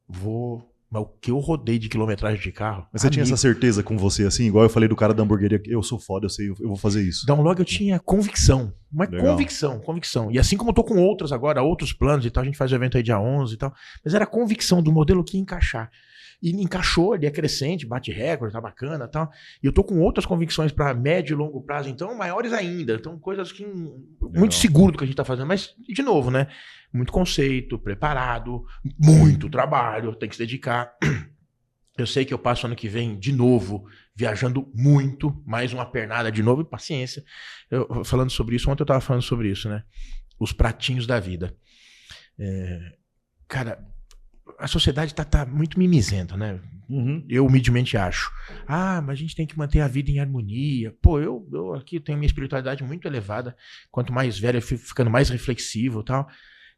Mas o que eu rodei de quilometragem de carro... Mas você tinha essa certeza com você, assim? Igual eu falei do cara da hamburgueria, eu sou foda, eu vou fazer isso. Da Onlog eu tinha convicção. Convicção. E assim como eu tô com outros planos e tal, a gente faz o evento aí dia 11 e tal. Mas era a convicção do modelo que ia encaixar. E encaixou, ele é crescente, bate recorde, tá bacana e tal. E eu tô com outras convicções para médio e longo prazo, então maiores ainda. Então coisas que muito seguro do que a gente tá fazendo. Mas, de novo, né? Muito conceito, preparado, muito trabalho, tem que se dedicar. Eu sei que eu passo ano que vem de novo, viajando muito, mais uma pernada de novo, e paciência. Falando sobre isso, ontem eu tava falando sobre isso, né? Os pratinhos da vida. Cara... A sociedade tá muito mimizenta, né? Eu humildemente acho. Mas a gente tem que manter a vida em harmonia. Pô, eu aqui tenho minha espiritualidade muito elevada. Quanto mais velho, eu fico ficando mais reflexivo e tal.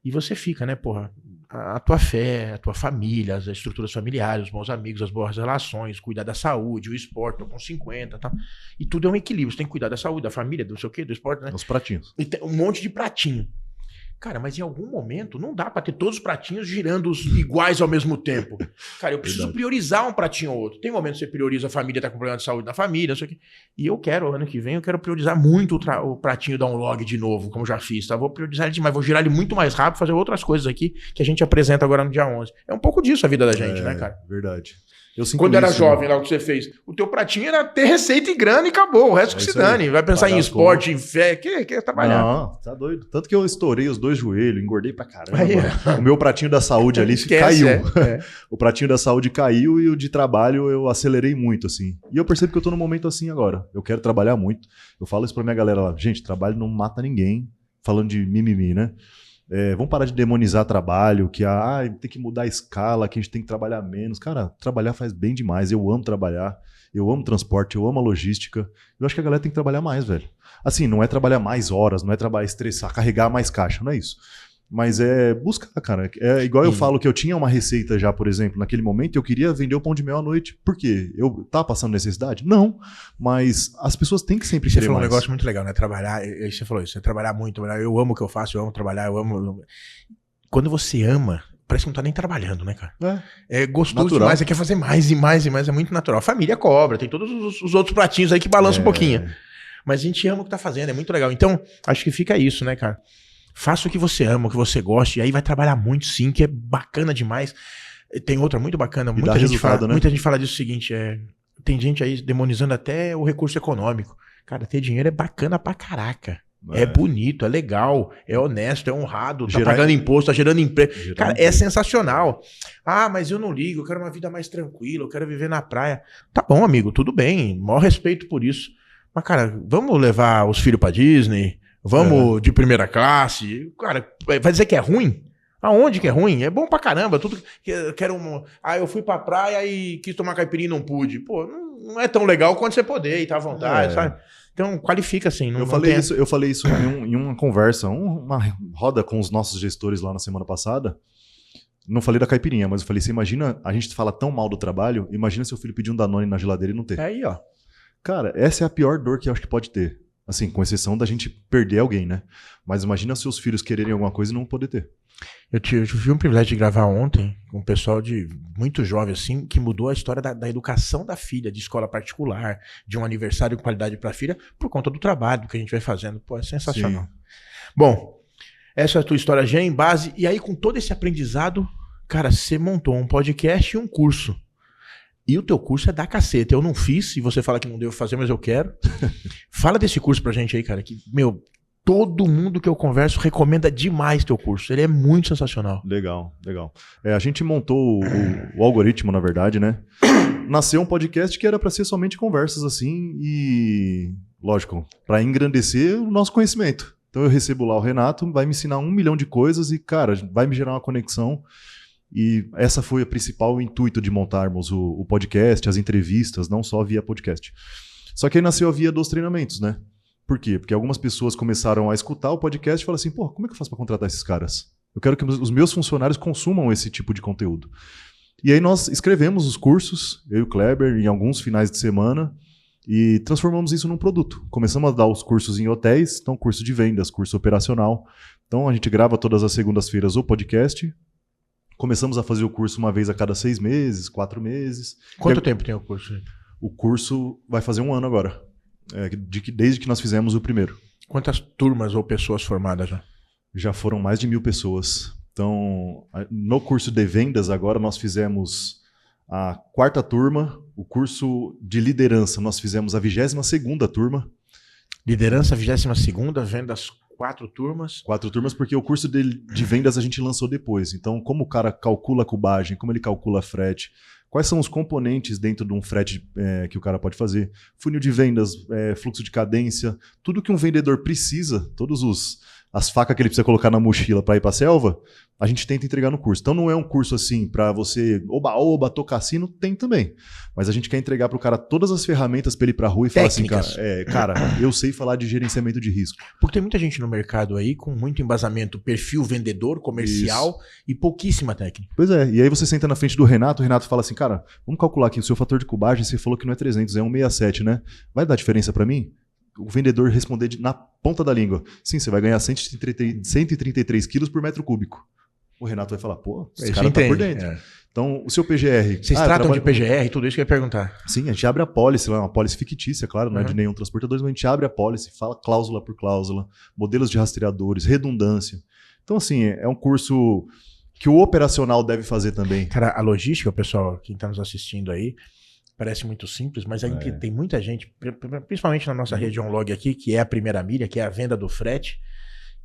E você fica, né, porra? A tua fé, a tua família, as estruturas familiares, os bons amigos, as boas relações, cuidar da saúde, o esporte, tô com 50 e tal. E tudo é um equilíbrio. Você tem que cuidar da saúde, da família, do não sei o quê, do esporte, né? Os pratinhos. E tem um monte de pratinho. Cara, mas em algum momento não dá pra ter todos os pratinhos girando iguais ao mesmo tempo. Cara, eu preciso priorizar um pratinho ou outro. Tem momentos que você prioriza a família, tá com problema de saúde na família, não sei o quê. E eu quero, ano que vem, eu quero priorizar muito o pratinho da Onlog de novo, como já fiz, tá? Vou priorizar ele demais, vou girar ele muito mais rápido, fazer outras coisas aqui que a gente apresenta agora no dia 11. É um pouco disso a vida da gente, né, cara? Verdade. Quando era jovem, lá o que você fez, o teu pratinho era ter receita e grana e acabou. O resto que se dane. Vai pensar em esporte, em fé, quer trabalhar. Não, tá doido. Tanto que eu estourei os 2 joelhos, engordei pra caramba. O meu pratinho da saúde ali caiu. O pratinho da saúde caiu e o de trabalho eu acelerei muito, assim. E eu percebo que eu tô num momento assim agora. Eu quero trabalhar muito. Eu falo isso pra minha galera lá. Gente, trabalho não mata ninguém. Falando de mimimi, né? Vamos parar de demonizar trabalho, que tem que mudar a escala, que a gente tem que trabalhar menos. Cara, trabalhar faz bem demais. Eu amo trabalhar, eu amo transporte, eu amo a logística. Eu acho que a galera tem que trabalhar mais, velho. Assim, não é trabalhar mais horas, não é trabalhar estressar, carregar mais caixa, não é isso. Mas é buscar, cara. É igual eu falo que eu tinha uma receita já, por exemplo, naquele momento eu queria vender o pão de mel à noite. Por quê? Eu tava passando necessidade? Não. Mas as pessoas têm que sempre querer mais. Você falou um negócio muito legal, né? Trabalhar, você falou isso, é trabalhar muito. Eu amo o que eu faço, eu amo trabalhar, eu amo... Quando você ama, parece que não tá nem trabalhando, né, cara? É gostoso natural demais, você quer fazer mais e mais e mais, é muito natural. A família cobra, tem todos os outros pratinhos aí que balançam um pouquinho. Mas a gente ama o que tá fazendo, é muito legal. Então, acho que fica isso, né, cara? Faça o que você ama, o que você gosta, e aí vai trabalhar muito sim, que é bacana demais. Tem outra muito bacana, muita gente fala disso o seguinte, tem gente aí demonizando até o recurso econômico. Cara, ter dinheiro é bacana pra caraca. É bonito, é legal, é honesto, é honrado, tá pagando imposto, tá gerando emprego. Cara, é sensacional. Mas eu não ligo, eu quero uma vida mais tranquila, eu quero viver na praia. Tá bom, amigo, tudo bem, maior respeito por isso. Mas, cara, vamos levar os filhos pra Disney... Vamos de primeira classe. Cara, vai dizer que é ruim? Aonde que é ruim? É bom pra caramba. Tudo quero eu fui pra praia e quis tomar caipirinha e não pude. Pô, não é tão legal quanto você poder e tá à vontade, sabe? Então, qualifica assim. Eu falei isso em uma conversa, uma roda com os nossos gestores lá na semana passada. Não falei da caipirinha, mas eu falei, você imagina, a gente fala tão mal do trabalho, imagina seu filho pedir um Danone na geladeira e não ter. Aí, ó. Cara, essa é a pior dor que eu acho que pode ter. Assim, com exceção da gente perder alguém, né? Mas imagina seus filhos quererem alguma coisa e não poder ter. Eu tive um privilégio de gravar ontem com um pessoal muito jovem, assim, que mudou a história da educação da filha, de escola particular, de um aniversário com qualidade para a filha, por conta do trabalho que a gente vai fazendo. Pô, é sensacional. Sim. Bom, essa é a tua história já em base. E aí, com todo esse aprendizado, cara, você montou um podcast e um curso. E o teu curso é da caceta. Eu não fiz, e você fala que não devo fazer, mas eu quero. Fala desse curso pra gente aí, cara, que, meu, todo mundo que eu converso recomenda demais teu curso. Ele é muito sensacional. Legal. A gente montou o algoritmo, na verdade, né? Nasceu um podcast que era pra ser somente conversas assim e, lógico, pra engrandecer o nosso conhecimento. Então eu recebo lá o Renato, vai me ensinar 1 milhão de coisas e, cara, vai me gerar uma conexão. E essa foi o principal intuito de montarmos o podcast, as entrevistas, não só via podcast. Só que aí nasceu a via dos treinamentos, né? Por quê? Porque algumas pessoas começaram a escutar o podcast e falaram assim, pô, como é que eu faço para contratar esses caras? Eu quero que os meus funcionários consumam esse tipo de conteúdo. E aí nós escrevemos os cursos, eu e o Kleber, em alguns finais de semana, e transformamos isso num produto. Começamos a dar os cursos em hotéis, então curso de vendas, curso operacional. Então a gente grava todas as segundas-feiras o podcast. Começamos a fazer o curso uma vez a cada 6 meses, 4 meses. Quanto tempo tem o curso? O curso vai fazer 1 ano agora, desde que nós fizemos o primeiro. Quantas turmas ou pessoas formadas já? Já foram mais de 1.000 pessoas. Então, no curso de vendas agora nós fizemos a 4ª turma. O curso de liderança nós fizemos a 22ª turma. Liderança 22ª, vendas 4 turmas. 4 turmas, porque o curso de vendas a gente lançou depois. Então, como o cara calcula a cubagem, como ele calcula frete, quais são os componentes dentro de um frete que o cara pode fazer, funil de vendas, fluxo de cadência, tudo que um vendedor precisa, as facas que ele precisa colocar na mochila para ir para a selva, a gente tenta entregar no curso. Então não é um curso assim para você oba-oba, tocar sino, tem também. Mas a gente quer entregar para o cara todas as ferramentas para ele ir para a rua e falar assim, cara, eu sei falar de gerenciamento de risco. Porque tem muita gente no mercado aí com muito embasamento, perfil vendedor, comercial. Isso. E pouquíssima técnica. Pois é, e aí você senta na frente do Renato, o Renato fala assim, cara, vamos calcular aqui o seu fator de cubagem, você falou que não é 300, é 167, né? Vai dar diferença para mim? O vendedor responder na ponta da língua. Sim, você vai ganhar 133 quilos por metro cúbico. O Renato vai falar, pô, esse cara tá por dentro. É. Então, o seu PGR... Vocês tratam de PGR, tudo isso que eu ia perguntar. Sim, a gente abre a pólice, uma pólice fictícia, claro, não é de nenhum transportador, mas a gente abre a pólice, fala cláusula por cláusula, modelos de rastreadores, redundância. Então, assim, é um curso que o operacional deve fazer também. Cara, a logística, pessoal, quem está nos assistindo aí, parece muito simples, mas tem muita gente, principalmente na nossa região log aqui, que é a primeira milha, que é a venda do frete,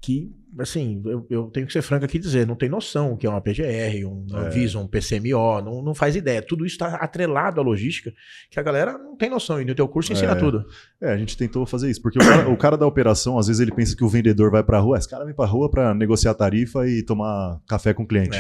que, assim, eu tenho que ser franco aqui e dizer, não tem noção o que é uma PGR, um Anvisa, um PCMO, não faz ideia. Tudo isso está atrelado à logística, que a galera não tem noção, e no teu curso ensina tudo. A gente tentou fazer isso, porque o cara da operação, às vezes ele pensa que o vendedor vai pra rua, esse cara vem pra rua pra negociar tarifa e tomar café com o cliente.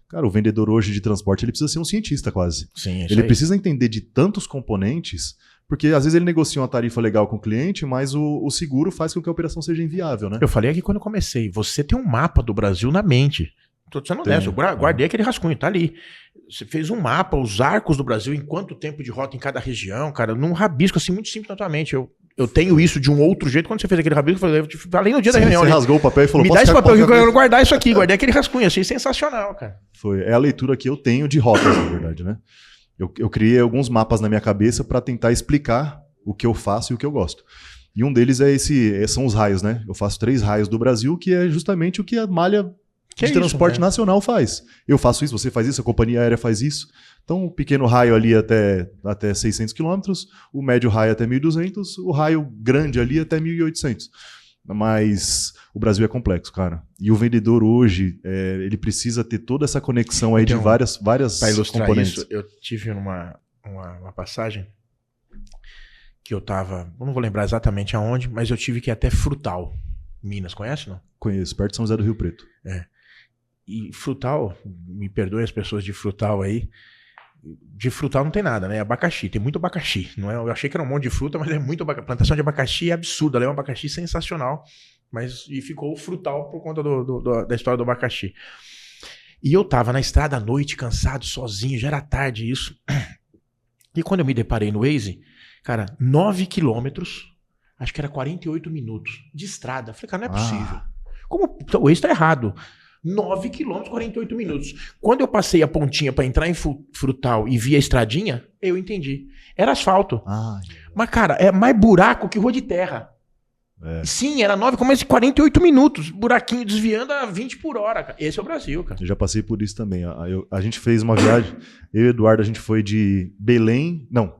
Cara, o vendedor hoje de transporte, ele precisa ser um cientista quase. Sim, ele precisa entender de tantos componentes, porque às vezes ele negocia uma tarifa legal com o cliente, mas o seguro faz com que a operação seja inviável, né? Eu falei aqui quando eu comecei, você tem um mapa do Brasil na mente. Tô sendo honesto, eu guardei aquele rascunho, tá ali. Você fez um mapa, os arcos do Brasil, em quanto tempo de rota em cada região, cara, num rabisco assim muito simples na tua mente. Eu tenho isso de um outro jeito. Quando você fez aquele rabisco, eu falei no dia da reunião. Você rasgou o papel e falou, me dá esse papel aqui, eu quero guardar isso aqui. Guardei aquele rascunho, achei sensacional, cara. É a leitura que eu tenho de rotas, na verdade, né? Eu criei alguns mapas na minha cabeça para tentar explicar o que eu faço e o que eu gosto. E um deles são os raios, né? Eu faço 3 raios do Brasil, que é justamente o que a malha de transporte nacional faz. Eu faço isso, você faz isso, a companhia aérea faz isso. Então, o pequeno raio ali até 600 quilômetros, o médio raio até 1.200, o raio grande ali até 1.800. Mas o Brasil é complexo, cara. E o vendedor hoje, ele precisa ter toda essa conexão aí de várias para ilustrar componentes. Isso, eu tive uma passagem que eu tava, eu não vou lembrar exatamente aonde, mas eu tive que ir até Frutal, Minas. Conhece, não? Conheço, perto de São José do Rio Preto. E Frutal, me perdoem as pessoas de Frutal aí, de Frutal não tem nada, né? Abacaxi, tem muito abacaxi. Não é, eu achei que era um monte de fruta, mas é muito abacaxi. Plantação de abacaxi é absurda, ela é um abacaxi sensacional. E ficou Frutal por conta da história do abacaxi. E eu tava na estrada à noite, cansado, sozinho, já era tarde isso. E quando eu me deparei no Waze, cara, 9 quilômetros, acho que era 48 minutos de estrada. Eu falei, cara, não é possível. Como o Waze tá errado. 9 km, 48 minutos. Quando eu passei a pontinha pra entrar em Frutal e vi a estradinha, eu entendi. Era asfalto. Mas, cara, é mais buraco que rua de terra. Sim, era 9 km e 48 minutos. Buraquinho desviando a 20 por hora. Cara. Esse é o Brasil, cara. Eu já passei por isso também. A gente fez uma viagem, eu e o Eduardo, a gente foi de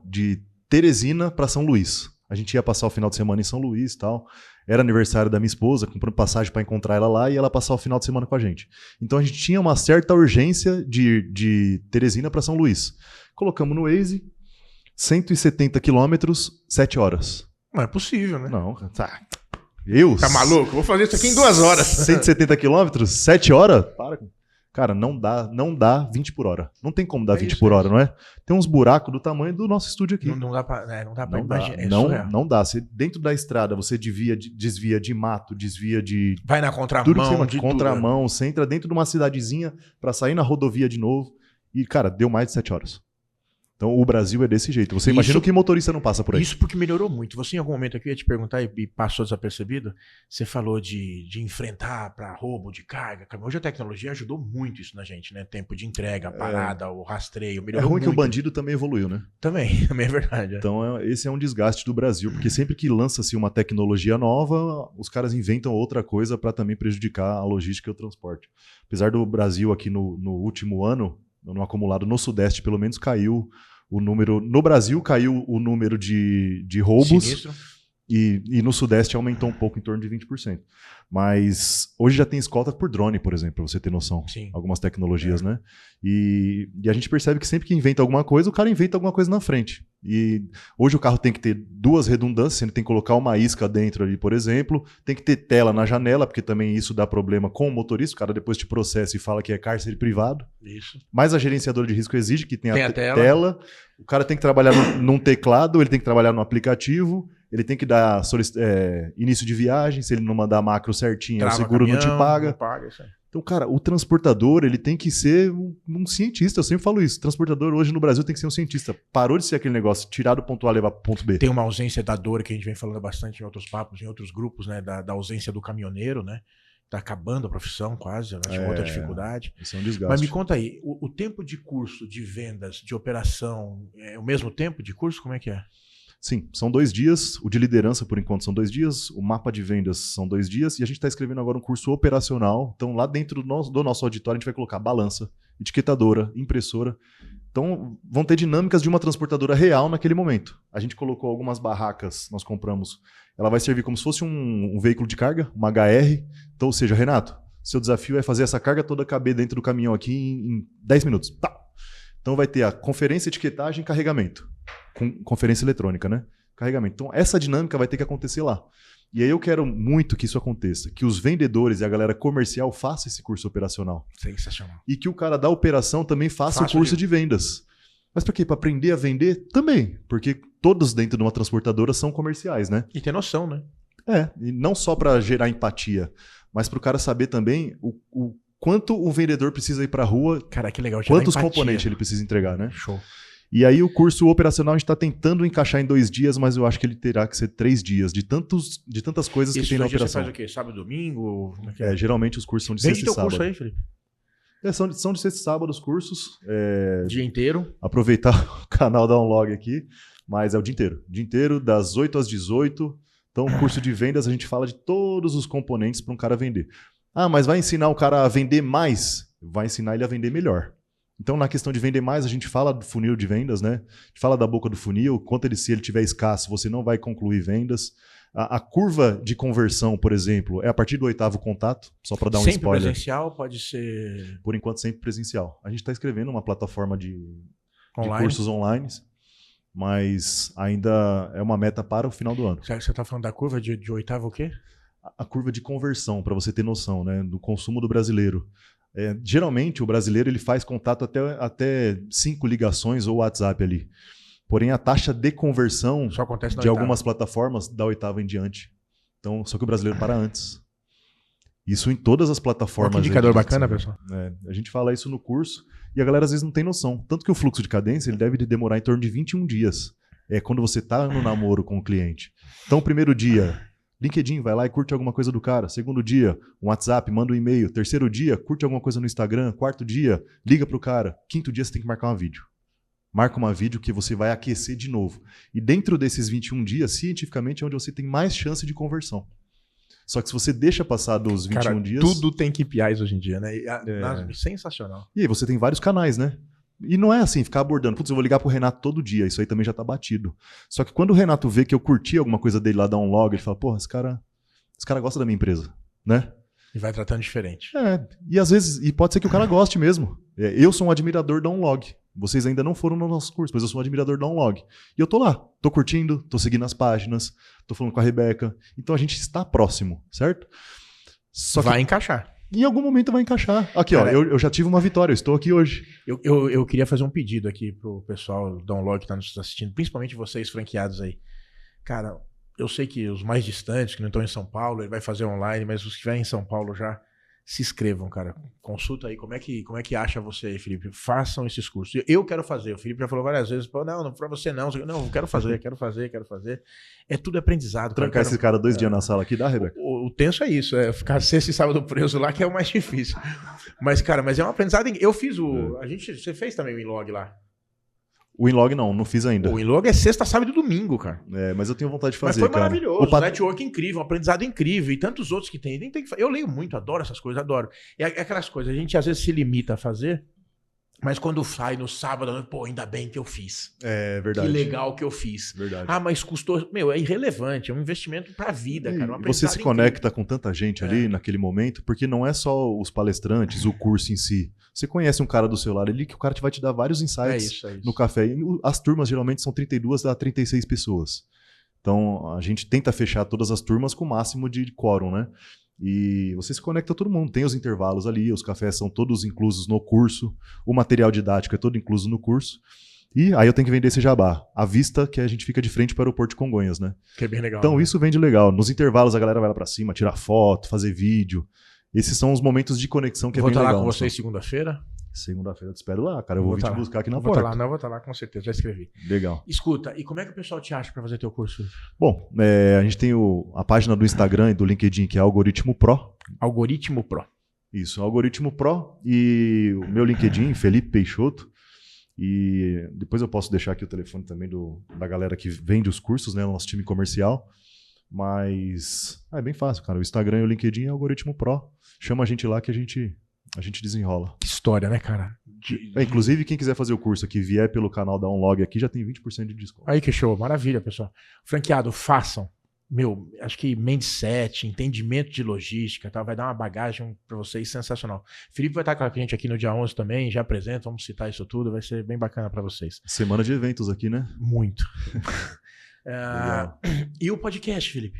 de Teresina pra São Luís. A gente ia passar o final de semana em São Luís e tal. Era aniversário da minha esposa, comprando passagem para encontrar ela lá e ela passar o final de semana com a gente. Então a gente tinha uma certa urgência de Teresina para São Luís. Colocamos no Waze, 170 quilômetros, 7 horas. Não é possível, né? Não, tá maluco? Vou fazer isso aqui em 2 horas. 170 quilômetros, 7 horas? Para. Cara, não dá 20 por hora. Não tem como dar 20 por hora, não é? Tem uns buracos do tamanho do nosso estúdio aqui. Não dá pra imaginar. Não dá. Você, dentro da estrada, você desvia de mato, desvia de... Vai na contramão, contramão, você entra dentro de uma cidadezinha pra sair na rodovia de novo. E, cara, deu mais de 7 horas. Então, o Brasil é desse jeito. Você imagina que motorista não passa por aí. Isso porque melhorou muito. Você, em algum momento aqui, eu ia te perguntar e passou desapercebido, você falou de enfrentar para roubo de carga. Hoje a tecnologia ajudou muito isso na gente, né? Tempo de entrega, parada, o rastreio. Melhorou ruim muito. Que o bandido também evoluiu, né? Também é verdade. Então, esse é um desgaste do Brasil, porque sempre que lança-se uma tecnologia nova, os caras inventam outra coisa para também prejudicar a logística e o transporte. Apesar do Brasil aqui no último ano, no acumulado no Sudeste, pelo menos, caiu o número... No Brasil, caiu o número de roubos. Sinistro. E no Sudeste aumentou um pouco, em torno de 20%. Mas hoje já tem escolta por drone, por exemplo, pra você ter noção. Sim. Algumas tecnologias, né? E a gente percebe que sempre que inventa alguma coisa, o cara inventa alguma coisa na frente. E hoje o carro tem que ter 2 redundâncias, ele tem que colocar uma isca dentro ali, por exemplo, tem que ter tela na janela, porque também isso dá problema com o motorista, o cara depois te processa e fala que é cárcere privado. Isso. Mas a gerenciadora de risco exige que tenha a tela. O cara tem que trabalhar num teclado, ele tem que trabalhar no aplicativo, ele tem que dar início de viagem, se ele não mandar a macro certinha, o seguro não te paga. Não paga isso aí. Então, cara, o transportador, ele tem que ser um cientista, eu sempre falo isso. O transportador hoje no Brasil tem que ser um cientista. Parou de ser aquele negócio, tirar do ponto A e levar pro ponto B. Tem uma ausência da dor que a gente vem falando bastante em outros papos, em outros grupos, né? Da ausência do caminhoneiro, né? Tá acabando a profissão quase, acho outra dificuldade. Isso é um desgaste. Mas me conta aí, o tempo de curso, de vendas, de operação, é o mesmo tempo de curso? Como é que é? Sim, são 2 dias. O de liderança, por enquanto, são 2 dias. O mapa de vendas são 2 dias. E a gente está escrevendo agora um curso operacional. Então, lá dentro do nosso auditório, a gente vai colocar balança, etiquetadora, impressora. Então, vão ter dinâmicas de uma transportadora real naquele momento. A gente colocou algumas barracas, nós compramos. Ela vai servir como se fosse um veículo de carga, uma HR. Então, ou seja, Renato, seu desafio é fazer essa carga toda caber dentro do caminhão aqui em 10 minutos. Tá. Então, vai ter a conferência, etiquetagem e carregamento. Com conferência eletrônica, né? Carregamento. Então, essa dinâmica vai ter que acontecer lá. E aí eu quero muito que isso aconteça. Que os vendedores e a galera comercial façam esse curso operacional. Sensacional. E que o cara da operação também faça o curso de vendas. Mas para quê? Para aprender a vender? Também. Porque todos dentro de uma transportadora são comerciais, né? E ter noção, né? E não só para gerar empatia, mas para o cara saber também o quanto o vendedor precisa ir para a rua. Cara, que legal. Quantos componentes ele precisa entregar, né? Show. E aí o curso operacional a gente está tentando encaixar em 2 dias, mas eu acho que ele terá que ser 3 dias, de tantas coisas que tem na operação. Você faz o quê? Sábado, domingo? Geralmente os cursos são de sexta e sábado. Vende teu curso aí, Felipe. São de sexta e sábado os cursos. Dia inteiro. Aproveitar o canal, dar um log aqui, mas é o dia inteiro. Dia inteiro, das 8 às 18. Então, curso de vendas, a gente fala de todos os componentes para um cara vender. Ah, mas vai ensinar o cara a vender mais? Vai ensinar ele a vender melhor. Então, na questão de vender mais, a gente fala do funil de vendas, né? A gente fala da boca do funil, se ele tiver escasso, você não vai concluir vendas. A curva de conversão, por exemplo, é a partir do 8º contato, só para dar um spoiler. Sempre presencial, pode ser... Por enquanto, sempre presencial. A gente está escrevendo uma plataforma de cursos online, mas ainda é uma meta para o final do ano. Você está falando da curva de 8º o quê? A curva de conversão, para você ter noção, né? Do consumo do brasileiro. Geralmente o brasileiro ele faz contato até 5 ligações ou WhatsApp ali. Porém, a taxa de conversão só acontece de algumas plataformas da 8ª em diante. Então, só que o brasileiro para antes. Isso em todas as plataformas. Que indicador bacana, pessoal. A gente fala isso no curso e a galera às vezes não tem noção. Tanto que o fluxo de cadência ele deve demorar em torno de 21 dias É quando você tá no namoro com o cliente. Então, primeiro dia, LinkedIn, vai lá e curte alguma coisa do cara. Segundo dia, um WhatsApp, manda um e-mail. Terceiro dia, curte alguma coisa no Instagram. Quarto dia, liga pro cara. Quinto dia, você tem que marcar uma vídeo. Marca uma vídeo que você vai aquecer de novo. E dentro desses 21 dias, cientificamente, é onde você tem mais chance de conversão. Só que se você deixa passar dos 21 Cara, dias... tudo tem KPIs hoje em dia, né? Sensacional. E aí você tem vários canais, né? E não é assim, ficar abordando. Putz, eu vou ligar pro Renato todo dia. Isso aí também já tá batido. Só que quando o Renato vê que eu curti alguma coisa dele lá, dá um log, ele fala, porra, esse cara gosta da minha empresa, né? E vai tratando diferente. E às vezes, e pode ser que o cara goste mesmo. Eu sou um admirador da Unlog. Vocês ainda não foram no nosso curso, mas eu sou um admirador da Unlog. E eu tô lá, tô curtindo, tô seguindo as páginas, tô falando com a Rebeca. Então a gente está próximo, certo? Só que vai encaixar. em algum momento vai encaixar. Aqui, cara, ó, eu já tive uma vitória, eu estou aqui hoje. Eu queria fazer um pedido aqui pro pessoal da Unlog que tá nos assistindo, principalmente vocês franqueados aí. Cara, eu sei que os mais distantes, que não estão em São Paulo, ele vai fazer online, mas os que estiverem em São Paulo já, se inscrevam, cara. Consulta aí como é que acha você aí, Felipe. Façam esses cursos. Eu quero fazer. O Felipe já falou várias vezes, não pra você não. Não, eu quero fazer. É tudo aprendizado. Trancar esse cara 2 dias na sala aqui dá, Rebeca? O tenso é isso, ficar sexta e sábado preso lá, que é o mais difícil. Mas, cara, é um aprendizado. Eu fiz você fez também o Inlog lá. O Inlog não fiz ainda. O Inlog é sexta, sábado e domingo, cara. Mas eu tenho vontade de fazer, mas foi cara. maravilhoso, network incrível, um aprendizado incrível e tantos outros que tem. Eu leio muito, adoro essas coisas, adoro. É aquelas coisas, a gente às vezes se limita a fazer, mas quando sai no sábado, pô, ainda bem que eu fiz. É verdade. Que legal que eu fiz. Verdade. Mas custou... é irrelevante, é um investimento pra vida, cara. Você se conecta com tanta gente ali naquele momento, porque não é só os palestrantes, o curso em si. Você conhece um cara do seu lado ali que o cara vai te dar vários insights no café. E as turmas geralmente são 32 a 36 pessoas. Então a gente tenta fechar todas as turmas com o máximo de quórum, né? E você se conecta a todo mundo. Tem os intervalos ali, os cafés são todos inclusos no curso, o material didático é todo incluso no curso. E aí eu tenho que vender esse jabá. À vista que a gente fica de frente para o aeroporto de Congonhas, né? Que é bem legal. Então isso vende legal. Nos intervalos a galera vai lá para cima, tirar foto, fazer vídeo. Esses são os momentos de conexão que é bem legal. Vou estar lá com vocês segunda-feira? Segunda-feira eu te espero lá, cara. Eu vou vir te buscar aqui na porta. Vou estar lá com certeza, já escrevi. Legal. Escuta, e como é que o pessoal te acha para fazer teu curso? Bom, a gente tem a página do Instagram e do LinkedIn, que é Algoritmo Pro. Algoritmo Pro. Isso, Algoritmo Pro. E o meu LinkedIn, Felipe Peixoto. E depois eu posso deixar aqui o telefone também da galera que vende os cursos, né? O nosso time comercial. Mas é bem fácil, cara. O Instagram e o LinkedIn é Algoritmo Pro. Chama a gente lá que a gente desenrola. Que história, né, cara? Inclusive, quem quiser fazer o curso aqui, vier pelo canal da Unlog aqui, já tem 20% de desconto. Aí que show, maravilha, pessoal. Franqueado, façam. Acho que mindset, entendimento de logística, tá? Vai dar uma bagagem para vocês sensacional. Felipe vai estar com a gente aqui no dia 11 também, já apresenta, vamos citar isso tudo, vai ser bem bacana para vocês. Semana de eventos aqui, né? Muito. E o podcast, Felipe?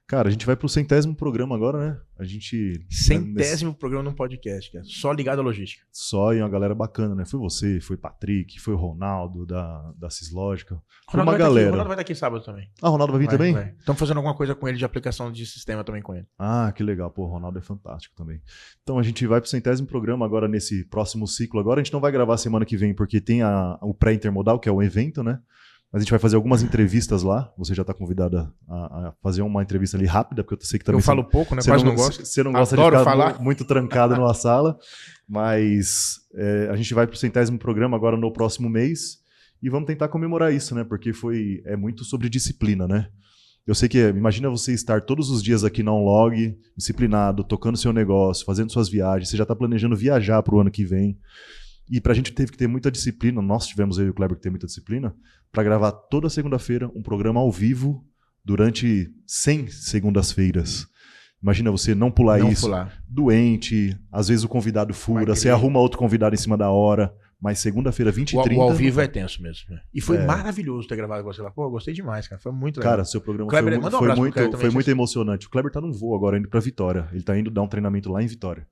Cara, a gente vai pro 100º programa agora, né? A gente... 100º programa no podcast, cara. Só ligado à logística. Só, e uma galera bacana, né? Foi você, foi Patrick, foi o Ronaldo da Cislógica. Foi uma galera. O Ronaldo vai estar aqui sábado também. Ah, o Ronaldo vai vir também? Estamos fazendo alguma coisa com ele de aplicação de sistema também com ele. Ah, que legal. Pô, o Ronaldo é fantástico também. Então a gente vai pro 100º programa agora nesse próximo ciclo. Agora a gente não vai gravar semana que vem porque tem o pré-intermodal, que é o evento, né? Mas a gente vai fazer algumas entrevistas lá. Você já está convidada a fazer uma entrevista ali rápida, porque eu sei que também... Eu falo pouco, né? Quase não gosto. Você não gosta de ficar muito trancado numa sala. Mas a gente vai para o 100º programa agora no próximo mês. E vamos tentar comemorar isso, né? Porque é muito sobre disciplina, né? Eu sei que, imagina você estar todos os dias aqui na Unlog, disciplinado, tocando seu negócio, fazendo suas viagens. Você já está planejando viajar para o ano que vem. E pra gente teve que ter muita disciplina, nós tivemos, eu e o Kleber, que ter muita disciplina, para gravar toda segunda-feira um programa ao vivo durante 100 segundas-feiras. Imagina você não pular isso, doente, às vezes o convidado fura, você arruma outro convidado em cima da hora, mas segunda-feira, 20h30... O ao vivo é tenso mesmo. Né? E foi maravilhoso ter gravado com você lá. Pô, eu gostei demais, cara. Foi muito legal. Cara, seu programa Kleber, foi muito emocionante. O Kleber tá num voo agora, indo pra Vitória. Ele tá indo dar um treinamento lá em Vitória.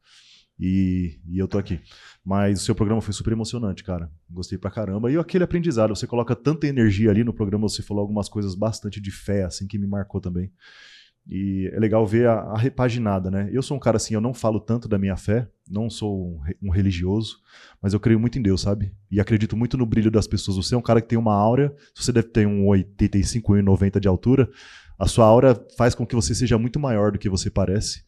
E eu tô aqui. Mas o seu programa foi super emocionante, cara. Gostei pra caramba. E aquele aprendizado, você coloca tanta energia ali no programa, você falou algumas coisas bastante de fé, assim, que me marcou também. E é legal ver a repaginada, né? Eu sou um cara assim, eu não falo tanto da minha fé, não sou um religioso, mas eu creio muito em Deus, sabe? E acredito muito no brilho das pessoas. Você é um cara que tem uma áurea, você deve ter 1,85, 1,90 de altura, a sua aura faz com que você seja muito maior do que você parece.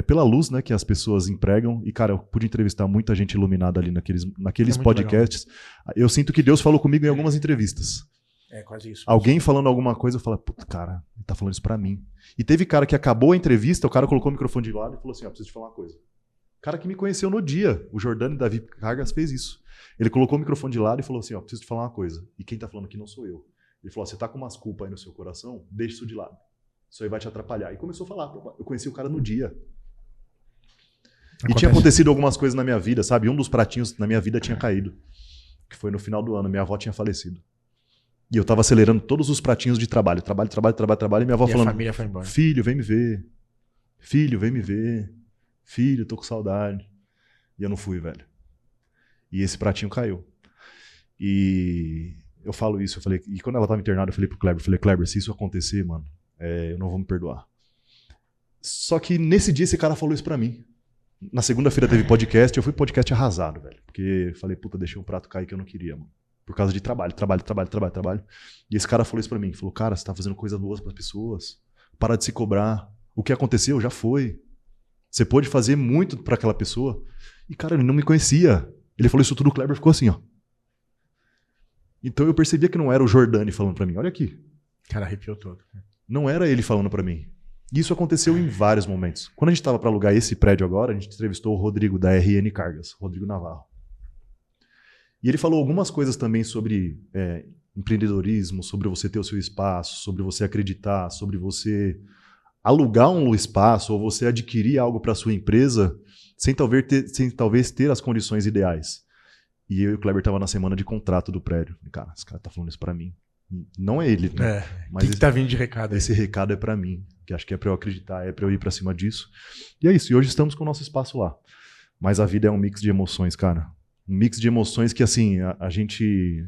Pela luz, né, que as pessoas empregam. E, cara, eu pude entrevistar muita gente iluminada ali naqueles podcasts. Legal. Eu sinto que Deus falou comigo em algumas entrevistas. É quase isso. Alguém falando alguma coisa, eu falo, puta, cara, ele tá falando isso pra mim. E teve cara que acabou a entrevista, o cara colocou o microfone de lado e falou assim, preciso te falar uma coisa. O cara que me conheceu no dia, o Jordano Davi Cargas, fez isso. Ele colocou o microfone de lado e falou assim, preciso te falar uma coisa. E quem tá falando aqui não sou eu. Ele falou, você tá com umas culpas aí no seu coração? Deixa isso de lado. Isso aí vai te atrapalhar. E começou a falar. Eu conheci o cara no dia. E tinha acontecido algumas coisas na minha vida, sabe? Um dos pratinhos na minha vida tinha caído. Que foi no final do ano. Minha avó tinha falecido. E eu tava acelerando todos os pratinhos de trabalho. Trabalho. E minha avó falando, a família foi embora. Filho, vem me ver. Filho, vem me ver. Filho, tô com saudade. E eu não fui, velho. E esse pratinho caiu. E eu falo isso, eu falei... E quando ela tava internada, eu falei pro Kleber, Kleber, se isso acontecer, mano, eu não vou me perdoar. Só que nesse dia esse cara falou isso pra mim. Na segunda-feira teve podcast, eu fui podcast arrasado, velho. Porque falei, puta, deixei um prato cair que eu não queria, mano. Por causa de trabalho. E esse cara falou isso pra mim. Falou, cara, você tá fazendo coisas boas pras pessoas. Para de se cobrar. O que aconteceu já foi. Você pode fazer muito pra aquela pessoa. E, cara, ele não me conhecia. Ele falou isso tudo, o Kleber ficou assim, ó. Então eu percebia que não era o Jordani falando pra mim. Olha aqui. Cara, arrepiou todo. Não era ele falando pra mim. E isso aconteceu em vários momentos. Quando a gente tava pra alugar esse prédio agora, a gente entrevistou o Rodrigo da RN Cargas, Rodrigo Navarro. E ele falou algumas coisas também sobre empreendedorismo, sobre você ter o seu espaço, sobre você acreditar, sobre você alugar um espaço ou você adquirir algo para sua empresa sem talvez ter as condições ideais. E eu e o Kleber tava na semana de contrato do prédio. Cara, esse cara tá falando isso para mim. Não é ele, né? Mas o que tá vindo de recado? Esse recado é para mim, que acho que é para eu acreditar, é para eu ir para cima disso. E é isso. E hoje estamos com o nosso espaço lá. Mas a vida é um mix de emoções, cara. Um mix de emoções que, assim,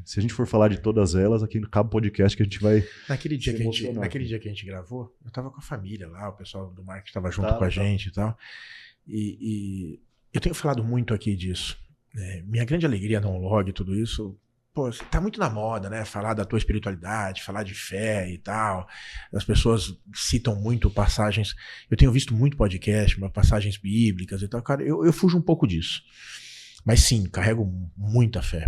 se a gente for falar de todas elas, aqui no Cabo Podcast, que a gente vai... Naquele dia que a gente gravou, eu tava com a família lá, o pessoal do marketing tava junto com a gente e tal. E eu tenho falado muito aqui disso. Minha grande alegria no Log e tudo isso, pô, tá muito na moda, né? Falar da tua espiritualidade, falar de fé e tal. As pessoas citam muito passagens. Eu tenho visto muito podcast, passagens bíblicas e tal. Cara, eu fujo um pouco disso. Mas sim, carrego muita fé.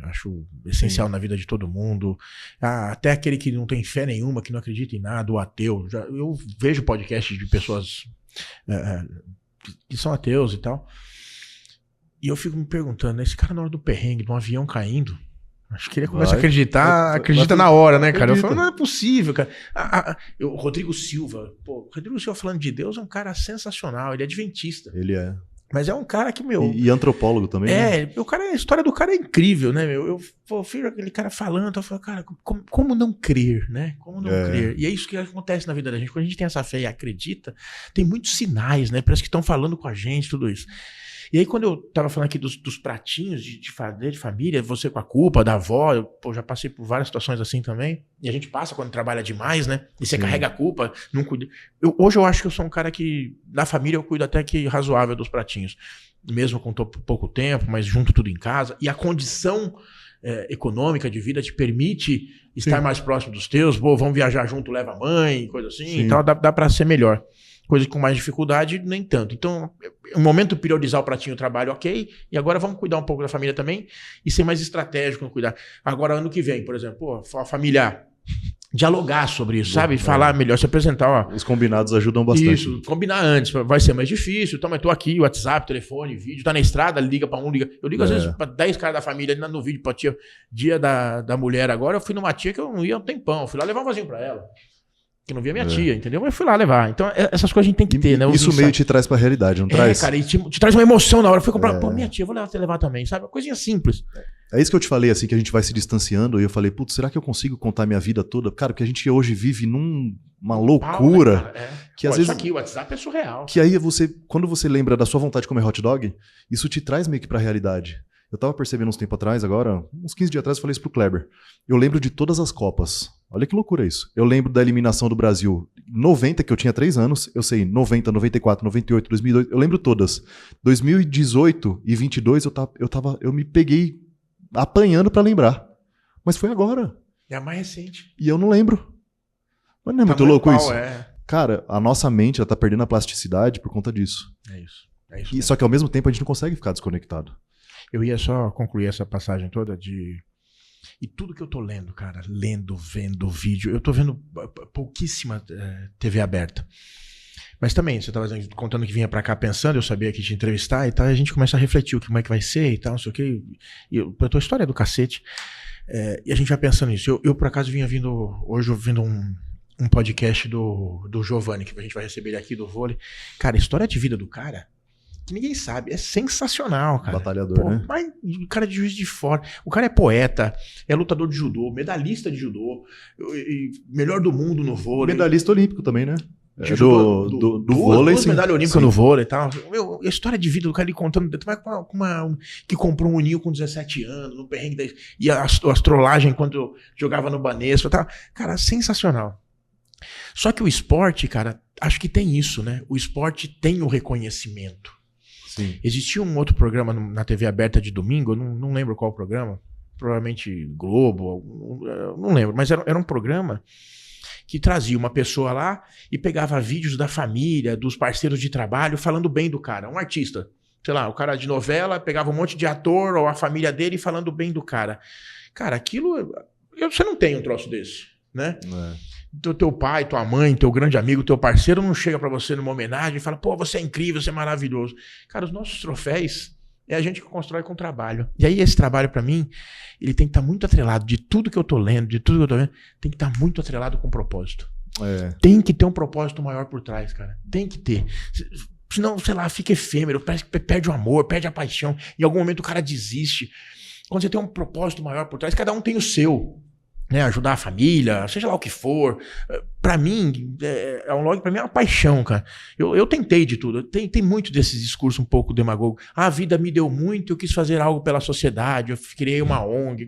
Acho essencial na vida de todo mundo. Até aquele que não tem fé nenhuma, que não acredita em nada, o ateu. Eu vejo podcasts de pessoas que são ateus e tal. E eu fico me perguntando, esse cara na hora do perrengue, de um avião caindo, acho que ele começa a acreditar, acredita na hora, né, cara? Eu falo, não é possível, cara. O Rodrigo Silva falando de Deus é um cara sensacional, ele é adventista. Ele é. Mas é um cara que, E antropólogo também, né? A história do cara é incrível, né, meu? Eu vejo aquele cara falando, eu falo, cara, como não crer, né? Como não crer? E é isso que acontece na vida da gente. Quando a gente tem essa fé e acredita, tem muitos sinais, né? Parece que estão falando com a gente, tudo isso. E aí, quando eu tava falando aqui dos pratinhos de família, você com a culpa da avó, eu já passei por várias situações assim também. E a gente passa quando trabalha demais, né? E você carrega a culpa, não cuida. Hoje eu acho que eu sou um cara que, na família, eu cuido até que razoável dos pratinhos. Mesmo com pouco tempo, mas junto tudo em casa. E a condição econômica de vida te permite estar mais próximo dos teus. Pô, vamos viajar junto, leva a mãe, coisa assim. Então dá pra ser melhor. Coisa com mais dificuldade, nem tanto. Então, um momento priorizar o pratinho, o trabalho, ok. E agora vamos cuidar um pouco da família também e ser mais estratégico no cuidar. Agora, ano que vem, por exemplo, a família dialogar sobre isso, sabe? Falar melhor, se apresentar. Os combinados ajudam bastante. Isso, combinar antes. Vai ser mais difícil. Então, mas tô aqui, WhatsApp, telefone, vídeo. Tá na estrada, liga pra um, liga. Eu ligo às vezes pra 10 caras da família no vídeo pra tia. Dia da mulher agora, eu fui numa tia que eu não ia há um tempão. Eu fui lá levar um vasinho pra ela. Que não via minha tia, entendeu? Mas eu fui lá levar. Então, essas coisas a gente tem que ter, né? Isso meio te traz pra realidade, não traz? Cara, e te traz uma emoção na hora. Eu fui comprar, pô, minha tia, vou levar também, sabe? Uma coisinha simples. É isso que eu te falei, assim, que a gente vai se distanciando. E eu falei, putz, será que eu consigo contar minha vida toda? Cara, porque a gente hoje vive numa loucura. Né, que às vezes, isso aqui, o WhatsApp é surreal. Que aí quando você lembra da sua vontade de comer hot dog, isso te traz meio que pra realidade. Eu tava percebendo uns tempo atrás, agora, uns 15 dias atrás, eu falei isso pro Kleber. Eu lembro de todas as Copas. Olha que loucura isso. Eu lembro da eliminação do Brasil 90, que eu tinha 3 anos, eu sei 90, 94, 98, 2002, eu lembro todas. 2018 e 22 eu me peguei apanhando pra lembrar. Mas foi agora. É a mais recente. E eu não lembro. Mas não é muito louco isso? É. Cara, a nossa mente ela tá perdendo a plasticidade por conta disso. É isso. E só que ao mesmo tempo a gente não consegue ficar desconectado. Eu ia só concluir essa passagem toda de... E tudo que eu tô lendo, cara, vendo vídeo, eu tô vendo pouquíssima TV aberta. Mas também, você tava contando que vinha pra cá pensando, eu sabia que te entrevistar e tal, e a gente começa a refletir como é que vai ser e tal, não sei o quê. E a tua história é do cacete. E a gente vai pensando nisso. Eu por acaso hoje ouvindo um podcast do Giovanni, que a gente vai receber ele aqui do vôlei. Cara, a história de vida do cara, que ninguém sabe, é sensacional, cara. Batalhador, né? Mas o cara é de Juiz de Fora. O cara é poeta, é lutador de judô, medalhista de judô, melhor do mundo no vôlei. Medalhista olímpico também, né? Do vôlei. Duas medalhas olímpicas no vôlei e tal. Meu, a história de vida do cara, ele contando, que comprou um Unil com 17 anos, no perrengue e as trollagens enquanto jogava no Banespa e tal. Cara, sensacional. Só que o esporte, cara, acho que tem isso, né? O esporte tem o reconhecimento. Sim. Existia um outro programa na TV aberta de domingo, eu não lembro qual programa, provavelmente Globo, não lembro, mas era um programa que trazia uma pessoa lá e pegava vídeos da família, dos parceiros de trabalho, falando bem do cara, um artista. Sei lá, o cara de novela pegava um monte de ator ou a família dele falando bem do cara. Cara, aquilo... Você não tem um troço desse, né? Teu pai, tua mãe, teu grande amigo, teu parceiro não chega pra você numa homenagem e fala, pô, você é incrível, você é maravilhoso. Cara, os nossos troféus é a gente que constrói com trabalho. E aí esse trabalho pra mim, ele tem que estar muito atrelado de tudo que eu tô lendo, de tudo que eu tô vendo, tem que estar muito atrelado com propósito. Tem que ter um propósito maior por trás, cara. Tem que ter. Senão, sei lá, fica efêmero, perde o amor, perde a paixão. Em algum momento o cara desiste. Quando você tem um propósito maior por trás, cada um tem o seu. Né, ajudar a família, seja lá o que for. Pra mim, pra mim é uma paixão, cara. Eu tentei de tudo. Tem muito desses discursos um pouco demagogo. A vida me deu muito, eu quis fazer algo pela sociedade, eu criei uma ONG.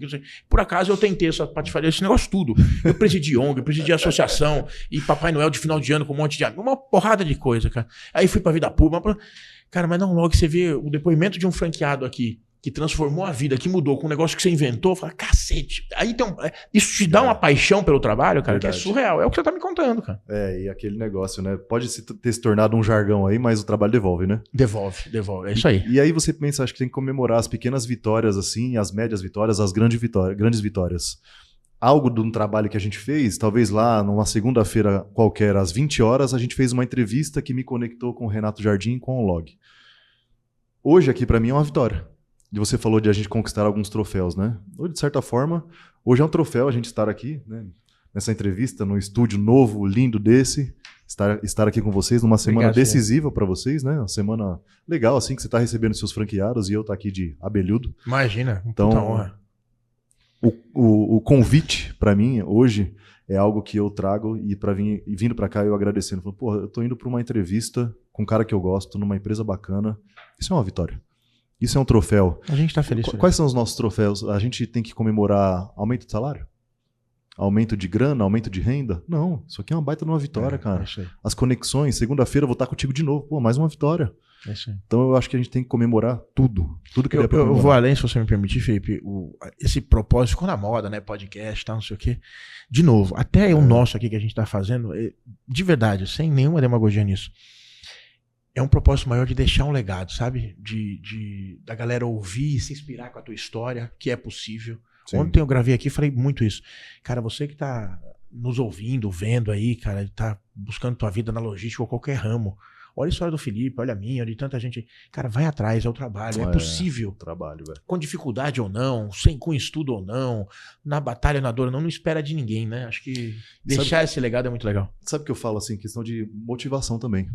Por acaso eu tentei esse negócio tudo. Eu presidi ONG, eu presidi associação, e Papai Noel de final de ano com um monte de amigos. Uma porrada de coisa, cara. Aí fui pra vida pública. Cara, mas não, logo você vê o depoimento de um franqueado aqui, que transformou a vida, que mudou com um negócio que você inventou, fala, cacete. Aí isso te dá uma paixão pelo trabalho, cara, verdade, que é surreal. É o que você tá me contando, cara. E aquele negócio, né? Pode ter se tornado um jargão aí, mas o trabalho devolve, né? Devolve. É isso aí. E aí você pensa, acho que tem que comemorar as pequenas vitórias, assim, as médias vitórias, as grandes vitórias. Algo de um trabalho que a gente fez, talvez lá numa segunda-feira qualquer, às 20 horas, a gente fez uma entrevista que me conectou com o Renato Jardim e com o Log. Hoje aqui pra mim é uma vitória. E você falou de a gente conquistar alguns troféus, né? Ou de certa forma, hoje é um troféu a gente estar aqui, né? Nessa entrevista, num estúdio novo, lindo desse, estar aqui com vocês numa semana decisiva para vocês, né? Uma semana legal, assim, que você está recebendo seus franqueados e eu estou aqui de abelhudo. Imagina, então, puta honra. O convite para mim hoje é algo que eu trago e vindo para cá eu agradecendo. Falando, pô, eu tô indo para uma entrevista com um cara que eu gosto, numa empresa bacana. Isso é uma vitória. Isso é um troféu. A gente tá feliz. Quais são os nossos troféus? A gente tem que comemorar aumento de salário? Aumento de grana? Aumento de renda? Não. Isso aqui é uma baita de uma vitória, cara. As conexões. Segunda-feira eu vou estar contigo de novo. Pô, mais uma vitória. Então eu acho que a gente tem que comemorar tudo. Tudo que eu vou além, se você me permitir, Felipe. Esse propósito ficou na moda, né? Podcast, tal, não sei o quê. De novo, até o nosso aqui que a gente tá fazendo, de verdade, sem nenhuma demagogia nisso. É um propósito maior de deixar um legado, sabe? Da galera ouvir e se inspirar com a tua história, que é possível. Sim. Ontem eu gravei aqui e falei muito isso. Cara, você que tá nos ouvindo, vendo aí, cara, tá buscando tua vida na logística ou qualquer ramo. Olha a história do Felipe, olha a minha, olha de tanta gente. Cara, vai atrás, é o trabalho, é possível. Trabalho, velho. Com dificuldade ou não, com estudo ou não, na batalha, na dor, não espera de ninguém, né? Acho que deixar esse legado é muito legal. Sabe o que eu falo, assim, questão de motivação também.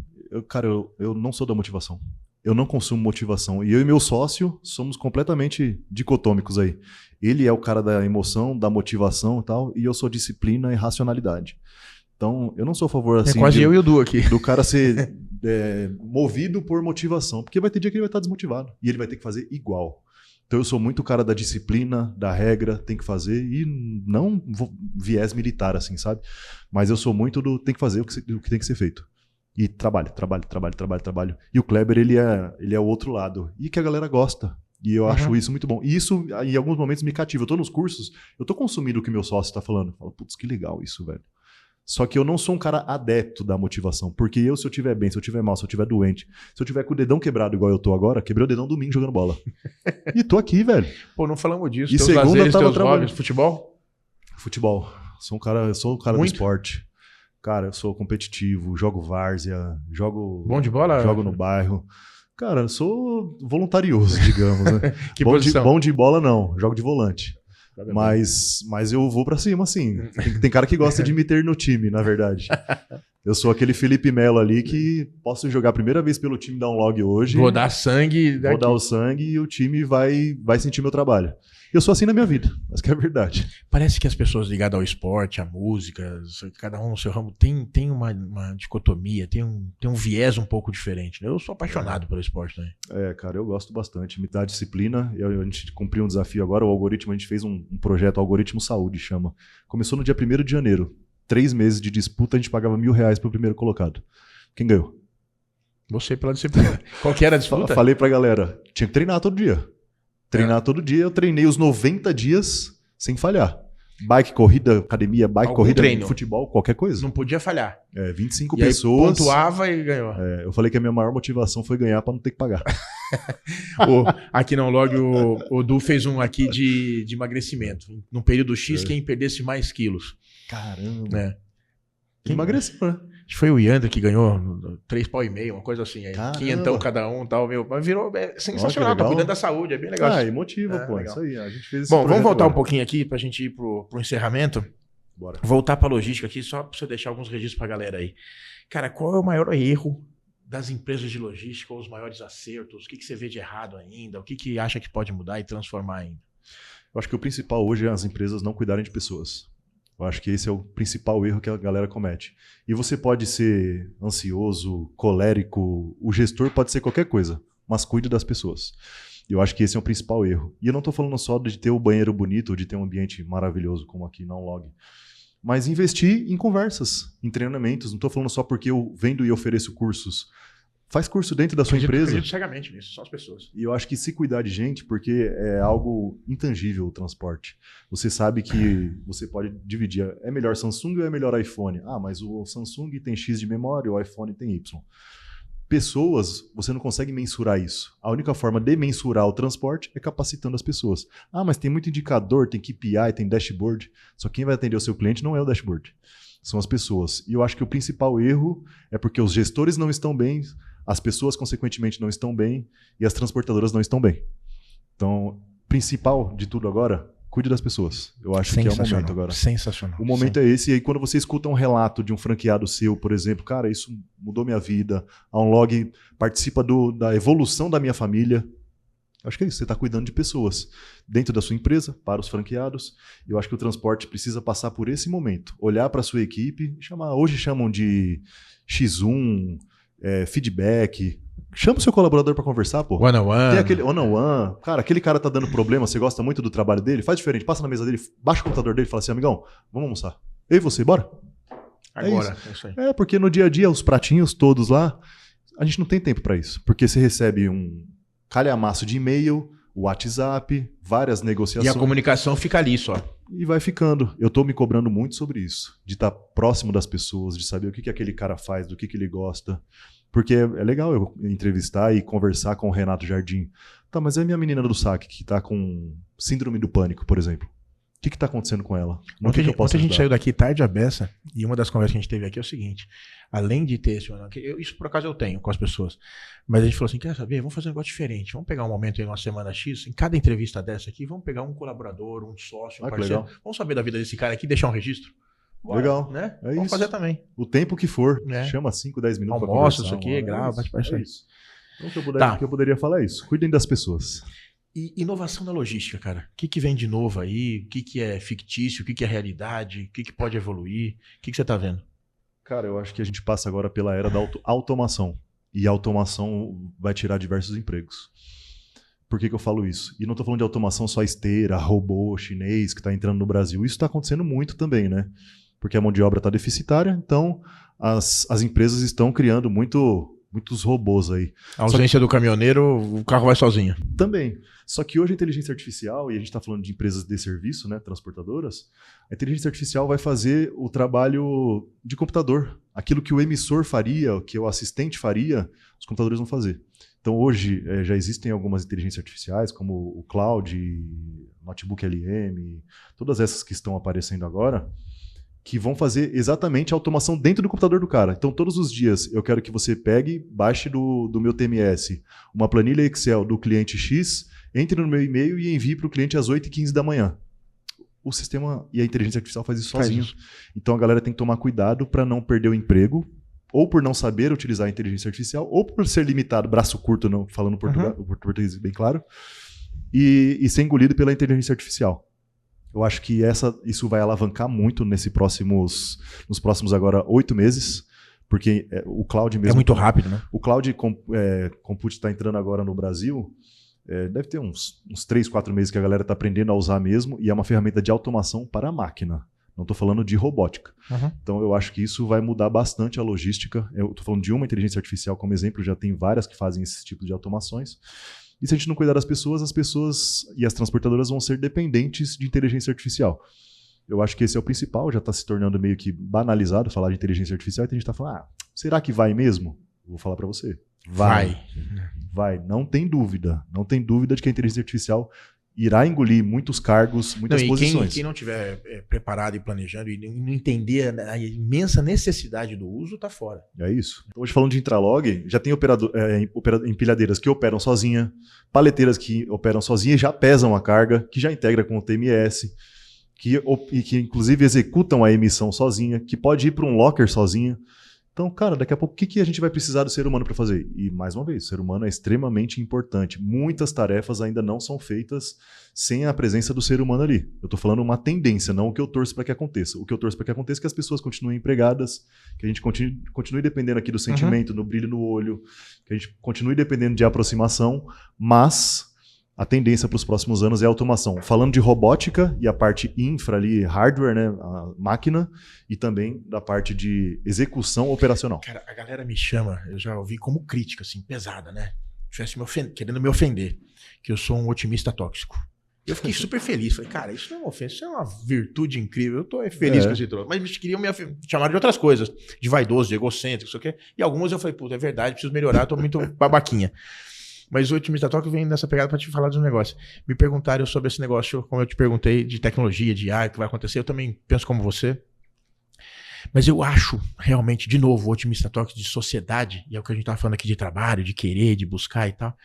Eu não sou da motivação. Eu não consumo motivação. E eu e meu sócio somos completamente dicotômicos aí. Ele é o cara da emoção, da motivação e tal, e eu sou disciplina e racionalidade. Então, eu não sou a favor assim. É quase eu e o Du aqui. Do cara ser movido por motivação. Porque vai ter dia que ele vai estar desmotivado. E ele vai ter que fazer igual. Então eu sou muito cara da disciplina, da regra, tem que fazer, e não viés militar, assim, sabe? Mas eu sou muito do tem que fazer o que tem que ser feito. E trabalho. E o Kleber, ele é o outro lado. E que a galera gosta. E eu acho isso muito bom. E isso, em alguns momentos, me cativa. Eu tô nos cursos, eu tô consumindo o que meu sócio tá falando. Eu falo, putz, que legal isso, velho. Só que eu não sou um cara adepto da motivação. Porque se eu tiver bem, se eu tiver mal, se eu tiver doente, se eu tiver com o dedão quebrado igual eu tô agora, quebrei o dedão domingo jogando bola. E tô aqui, velho. Pô, não falamos disso. E teus segunda lazeres, tava teus trabalhando. hobbies, futebol? Futebol. Eu sou um cara do Muito? esporte. Cara, eu sou competitivo, jogo várzea, jogo... Bom de bola? Jogo no bairro. Cara, eu sou voluntarioso, digamos, né? Que bom posição? bom de bola não, jogo de volante. Mas eu vou pra cima, assim. Tem cara que gosta de me ter no time, na verdade. Eu sou aquele Felipe Melo ali que posso jogar a primeira vez pelo time dar um log hoje. Vou dar sangue Vou daqui. dar o sangue e o time vai sentir meu trabalho. Eu sou assim na minha vida, mas que é verdade. Parece que as pessoas ligadas ao esporte, à música, cada um no seu ramo, tem uma dicotomia, tem um viés um pouco diferente, né? Eu sou apaixonado pelo esporte também. Cara, eu gosto bastante. Me dá disciplina. A gente cumpriu um desafio agora. O algoritmo, a gente fez um projeto, Algoritmo Saúde, chama. Começou no dia 1º de janeiro. 3 meses de disputa, a gente pagava R$1.000 pro primeiro colocado. Quem ganhou? Você pela disciplina. Qual que era a disputa? Falei pra galera, tinha que treinar todo dia. Todo dia, eu treinei os 90 dias sem falhar. Bike, corrida, academia, Algum corrida, treino. Futebol, qualquer coisa. Não podia falhar. 25 E aí pessoas. pontuava e ganhou. Eu falei que a minha maior motivação foi ganhar pra não ter que pagar. Aqui no Log, o Du fez um aqui de emagrecimento. Num período X, quem perdesse mais quilos. Caramba. É. Emagreceu, né? Acho que foi o Yandra que ganhou 3,5 pau, uma coisa assim. Aí, Caramba. 500 cada um tal, meu. Mas virou sensacional, tá legal. cuidando da saúde, é bem legal. E motiva, É, pô. legal. Isso aí. A gente fez esse Bom, vamos projeto voltar um agora. pouquinho aqui pra gente ir pro encerramento. Bora. Voltar pra logística aqui, só pra você deixar alguns registros pra galera aí. Cara, qual é o maior erro das empresas de logística, ou os maiores acertos? O que você vê de errado ainda? O que acha que pode mudar e transformar ainda? Eu acho que o principal hoje é as empresas não cuidarem de pessoas. Eu acho que esse é o principal erro que a galera comete. E você pode ser ansioso, colérico, o gestor pode ser qualquer coisa, mas cuide das pessoas. Eu acho que esse é o principal erro. E eu não estou falando só de ter o banheiro bonito, de ter um ambiente maravilhoso como aqui na Unlog, mas investir em conversas, em treinamentos. Não estou falando só porque eu vendo e ofereço cursos. Faz curso dentro da sua empresa. Acredito cegamente nisso, só as pessoas. E eu acho que se cuidar de gente, porque é algo intangível o transporte. Você sabe que você pode dividir. É melhor Samsung ou é melhor iPhone? Mas o Samsung tem X de memória, o iPhone tem Y. Pessoas, você não consegue mensurar isso. A única forma de mensurar o transporte é capacitando as pessoas. Mas tem muito indicador, tem KPI, tem dashboard. Só quem vai atender o seu cliente não é o dashboard. São as pessoas. E eu acho que o principal erro é porque os gestores não estão bem, as pessoas, consequentemente, não estão bem e as transportadoras não estão bem. Então, principal de tudo agora, cuide das pessoas. Eu acho que é o momento agora. Sensacional. O momento é esse. E aí, quando você escuta um relato de um franqueado seu, por exemplo, cara, isso mudou minha vida, a Unlog participa da evolução da minha família. Acho que é isso. Você está cuidando de pessoas dentro da sua empresa, para os franqueados. Eu acho que o transporte precisa passar por esse momento. Olhar para a sua equipe, hoje chamam de X1, feedback. Chama o seu colaborador para conversar, pô. One-on-one. Tem aquele one-on-one. Cara, aquele cara tá dando problema, você gosta muito do trabalho dele, faz diferente. Passa na mesa dele, baixa o computador dele e fala assim, amigão, vamos almoçar. Eu e você, bora? Agora, é isso aí. Porque no dia a dia, os pratinhos todos lá, a gente não tem tempo para isso. Porque você recebe um calhamaço de e-mail, WhatsApp, várias negociações. E a comunicação fica ali só. E vai ficando. Eu tô me cobrando muito sobre isso. De estar próximo das pessoas, de saber o que aquele cara faz, do que ele gosta. Porque é legal eu entrevistar e conversar com o Renato Jardim. Tá, mas é a minha menina do saque que tá com síndrome do pânico, por exemplo. O que tá acontecendo com ela? Ontem a gente saiu daqui tarde à beça e uma das conversas que a gente teve aqui é o seguinte. Além de ter isso por acaso eu tenho com as pessoas. Mas a gente falou assim, quer saber? Vamos fazer um negócio diferente. Vamos pegar um momento aí, uma semana X, em cada entrevista dessa aqui, vamos pegar um colaborador, um sócio, um parceiro. Vamos saber da vida desse cara aqui e deixar um registro. Bora, legal. Né? É vamos isso. fazer também. O tempo que for. É. Chama 5, 10 minutos almoço, pra conversar. Isso aqui, grava, bate para isso aí. Então o que eu poderia falar é isso. Cuidem das pessoas. E inovação na logística, cara. O que vem de novo aí? O que é fictício? O que é realidade? O que pode evoluir? O que você tá vendo? Cara, eu acho que a gente passa agora pela era da automação. E a automação vai tirar diversos empregos. Por que eu falo isso? E não estou falando de automação só esteira, robô, chinês, que está entrando no Brasil. Isso está acontecendo muito também, né? Porque a mão de obra está deficitária, então as empresas estão criando muitos robôs aí. A ausência do caminhoneiro, o carro vai sozinho. Também. Só que hoje a inteligência artificial, e a gente está falando de empresas de serviço, né, transportadoras, a inteligência artificial vai fazer o trabalho de computador. Aquilo que o emissor faria, o que o assistente faria, os computadores vão fazer. Então hoje já existem algumas inteligências artificiais, como o Cloud, Notebook LM, todas essas que estão aparecendo agora, que vão fazer exatamente a automação dentro do computador do cara. Então, todos os dias, eu quero que você pegue, baixe do meu TMS uma planilha Excel do cliente X, entre no meu e-mail e envie para o cliente às 8h15 da manhã. O sistema e a inteligência artificial faz isso sozinho. Então, a galera tem que tomar cuidado para não perder o emprego, ou por não saber utilizar a inteligência artificial, ou por ser limitado, braço curto, não falando português bem claro, e ser engolido pela inteligência artificial. Eu acho que isso vai alavancar muito nos próximos agora 8 meses, porque o cloud mesmo... É muito rápido, né? O cloud compute está entrando agora no Brasil, deve ter uns 3, 4 meses que a galera está aprendendo a usar mesmo, e é uma ferramenta de automação para a máquina. Não estou falando de robótica. Então eu acho que isso vai mudar bastante a logística. Eu estou falando de uma inteligência artificial como exemplo, já tem várias que fazem esse tipo de automações. E se a gente não cuidar das pessoas, as pessoas e as transportadoras vão ser dependentes de inteligência artificial. Eu acho que esse é o principal, já está se tornando meio que banalizado falar de inteligência artificial, e a gente está falando, será que vai mesmo? Vou falar para você. Vai. Não tem dúvida. Não tem dúvida de que a inteligência artificial irá engolir muitos cargos, muitas posições. Quem não estiver preparado e planejando e não entender a imensa necessidade do uso, está fora. É isso. Hoje, falando de Intralog, já tem empilhadeiras que operam sozinha, paleteiras que operam sozinha e já pesam a carga, que já integra com o TMS, que inclusive executam a emissão sozinha, que pode ir para um locker sozinha. Então, cara, daqui a pouco, o que a gente vai precisar do ser humano para fazer? E, mais uma vez, o ser humano é extremamente importante. Muitas tarefas ainda não são feitas sem a presença do ser humano ali. Eu estou falando uma tendência, não o que eu torço para que aconteça. O que eu torço para que aconteça é que as pessoas continuem empregadas, que a gente continue dependendo aqui do sentimento, do brilho no olho, que a gente continue dependendo de aproximação, mas a tendência para os próximos anos é a automação. Falando de robótica e a parte infra ali, hardware, né, a máquina, e também da parte de execução operacional. Cara, a galera me chama, eu já ouvi como crítica, assim, pesada, né? Tivesse querendo me ofender, que eu sou um otimista tóxico. Eu fiquei super feliz. Falei, cara, isso não é uma ofensa, isso é uma virtude incrível. Eu tô feliz com esse troço. Mas queriam me chamar de outras coisas, de vaidoso, de egocêntrico, isso aqui. E algumas eu falei, puta, é verdade, preciso melhorar, tô muito babaquinha. Mas o Otimista Talk vem nessa pegada para te falar de um negócio. Me perguntaram sobre esse negócio, como eu te perguntei, de tecnologia, de IA, o que vai acontecer. Eu também penso como você. Mas eu acho, realmente, de novo, o Otimista Talk de sociedade, e é o que a gente estava falando aqui de trabalho, de querer, de buscar e tal.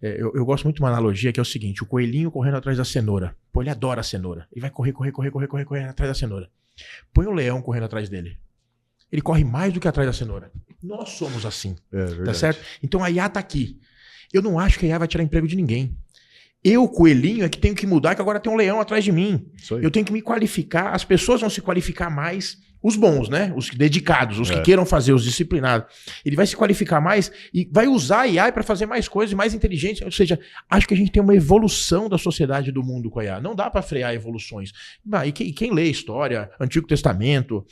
Eu gosto muito de uma analogia que é o seguinte, o coelhinho correndo atrás da cenoura. Pô, ele adora a cenoura. Ele vai correr atrás da cenoura. Põe o leão correndo atrás dele. Ele corre mais do que atrás da cenoura. Nós somos assim. Tá certo? Então a IA tá aqui. Eu não acho que a IA vai tirar emprego de ninguém. Eu, coelhinho, é que tenho que mudar, que agora tem um leão atrás de mim. Eu tenho que me qualificar, as pessoas vão se qualificar mais, os bons, né? Os dedicados, os que queiram fazer, os disciplinados. Ele vai se qualificar mais e vai usar a IA para fazer mais coisas, mais inteligentes. Ou seja, acho que a gente tem uma evolução da sociedade e do mundo com a IA. Não dá para frear evoluções. E quem lê história, Antigo Testamento,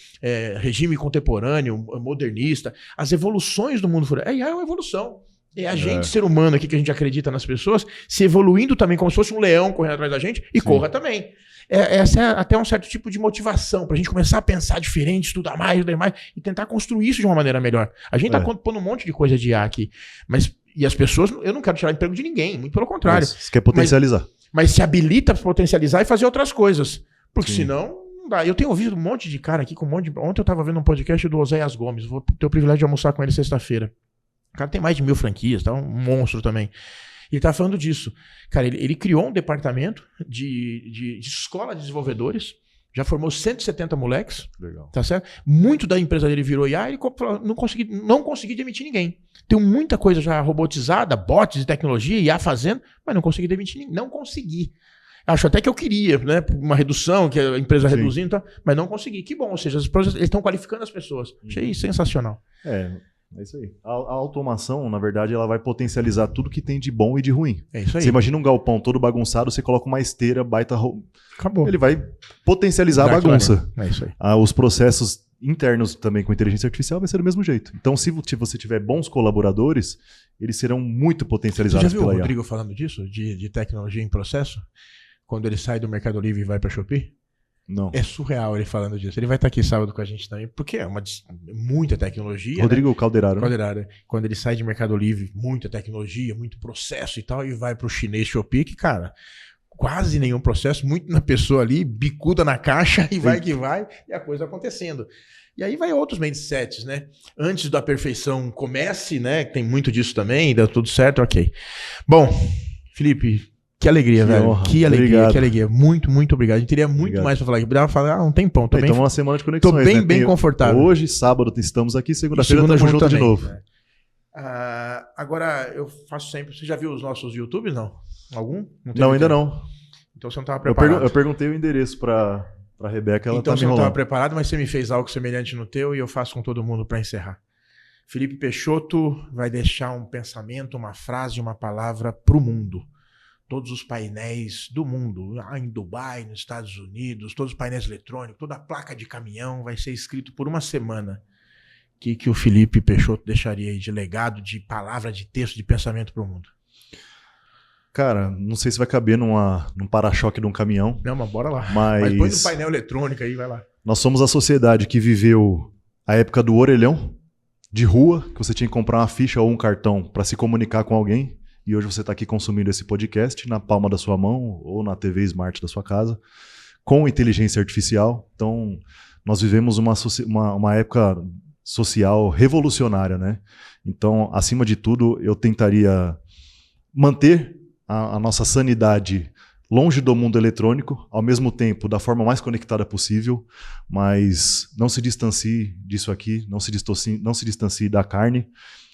regime contemporâneo, modernista, as evoluções do mundo, a IA é uma evolução. É a gente, ser humano aqui, que a gente acredita nas pessoas, se evoluindo também, como se fosse um leão correndo atrás da gente, e corra também. Essa é até um certo tipo de motivação, pra gente começar a pensar diferente, estudar mais, ler mais, e tentar construir isso de uma maneira melhor. A gente tá pondo um monte de coisa de IA aqui, e as pessoas, eu não quero tirar emprego de ninguém, muito pelo contrário. Você quer potencializar. Mas se habilita pra potencializar e fazer outras coisas, porque senão... não dá. Eu tenho ouvido um monte de cara aqui, ontem eu tava vendo um podcast do Oséias Gomes, vou ter o privilégio de almoçar com ele sexta-feira. O cara tem mais de 1000 franquias, tá? Um monstro também. E ele tá falando disso. Cara, ele criou um departamento de escola de desenvolvedores, já formou 170 moleques. Legal. Tá certo? Muito da empresa dele virou IA e ele não consegui demitir ninguém. Tem muita coisa já robotizada, bots de tecnologia, IA fazendo, mas não consegui demitir ninguém. Não consegui. Acho até que eu queria, né? Uma redução, que a empresa reduzindo, tá? Mas não consegui. Que bom, ou seja, as empresas estão qualificando as pessoas. Achei sensacional. É isso aí. A automação, na verdade, ela vai potencializar tudo que tem de bom e de ruim. É isso aí. Você imagina um galpão todo bagunçado, você coloca uma esteira, Acabou. Ele vai potencializar a bagunça. É isso aí. Os processos internos também com inteligência artificial vai ser do mesmo jeito. Então, se você tiver bons colaboradores, eles serão muito potencializados. Você já viu o Rodrigo falando disso? De tecnologia em processo? Quando ele sai do Mercado Livre e vai para a Shopee? Não. É surreal ele falando disso. Ele vai estar aqui sábado com a gente também, porque é muita tecnologia. Rodrigo, né? Calderaro. Quando ele sai de Mercado Livre, muita tecnologia, muito processo e tal, e vai para o chinês Shopee, que, cara, quase nenhum processo, muito na pessoa ali, bicuda na caixa e vai que vai, e a coisa acontecendo. E aí vai outros mindsets, né? Antes da perfeição comece, né? Tem muito disso também, dá tudo certo, ok. Bom, Felipe, que alegria, velho. Honra. Que alegria, Obrigado. Que alegria. Muito, muito obrigado. A gente teria muito mais pra falar aqui. Dava pra falar, um tempão. Estamos uma semana de conexões. Tô bem, bem confortável. Hoje, sábado, estamos aqui. Segunda-feira estamos juntos de novo. Né? Agora, eu faço sempre... Você já viu os nossos YouTubes, não? Algum? Não, ainda não. Então você não estava preparado. Eu perguntei o endereço pra Rebeca, ela então tá me você não enrolando. estava preparado, mas você me fez algo semelhante no teu e eu faço com todo mundo para encerrar. Felipe Peixoto vai deixar um pensamento, uma frase, uma palavra para o mundo. Todos os painéis do mundo, em Dubai, nos Estados Unidos, todos os painéis eletrônicos, toda a placa de caminhão vai ser escrito por uma semana. O que o Felipe Peixoto deixaria aí de legado, de palavra, de texto, de pensamento para o mundo? Cara, não sei se vai caber num para-choque de um caminhão. Não, mas bora lá. Mas põe no painel eletrônico aí, vai lá. Nós somos a sociedade que viveu a época do orelhão, de rua, que você tinha que comprar uma ficha ou um cartão para se comunicar com alguém. E hoje você está aqui consumindo esse podcast na palma da sua mão ou na TV Smart da sua casa, com inteligência artificial. Então, nós vivemos uma época social revolucionária, né? Então, acima de tudo, eu tentaria manter a nossa sanidade longe do mundo eletrônico, ao mesmo tempo da forma mais conectada possível, mas não se distancie disso aqui, não se distancie da carne.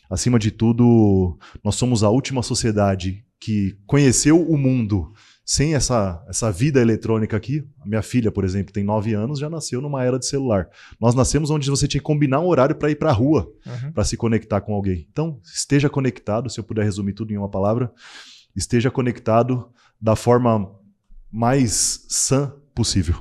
Acima de tudo, nós somos a última sociedade que conheceu o mundo sem essa vida eletrônica aqui. A minha filha, por exemplo, tem 9 anos, já nasceu numa era de celular. Nós nascemos onde você tinha que combinar um horário para ir para a rua, para se conectar com alguém. Então, esteja conectado, se eu puder resumir tudo em uma palavra, esteja conectado da forma mais sã possível.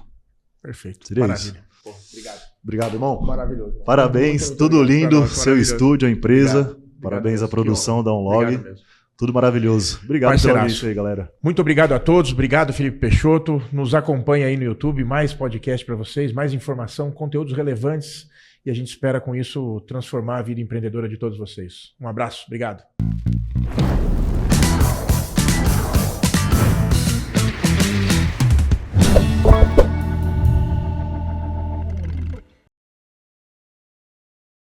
Perfeito. Seria Maravilha. isso. Pô, obrigado. Obrigado, irmão. Maravilhoso. Parabéns, muito tudo lindo, nós, seu estúdio, a empresa. Obrigado. Parabéns à Obrigado, produção da Unlog. mesmo. Tudo maravilhoso. Obrigado pela Parceiraço. audiência aí, galera. Muito obrigado a todos. Obrigado, Felipe Peixoto. Nos acompanha aí no YouTube. Mais podcast para vocês, mais informação, conteúdos relevantes. E a gente espera com isso transformar a vida empreendedora de todos vocês. Um abraço. Obrigado.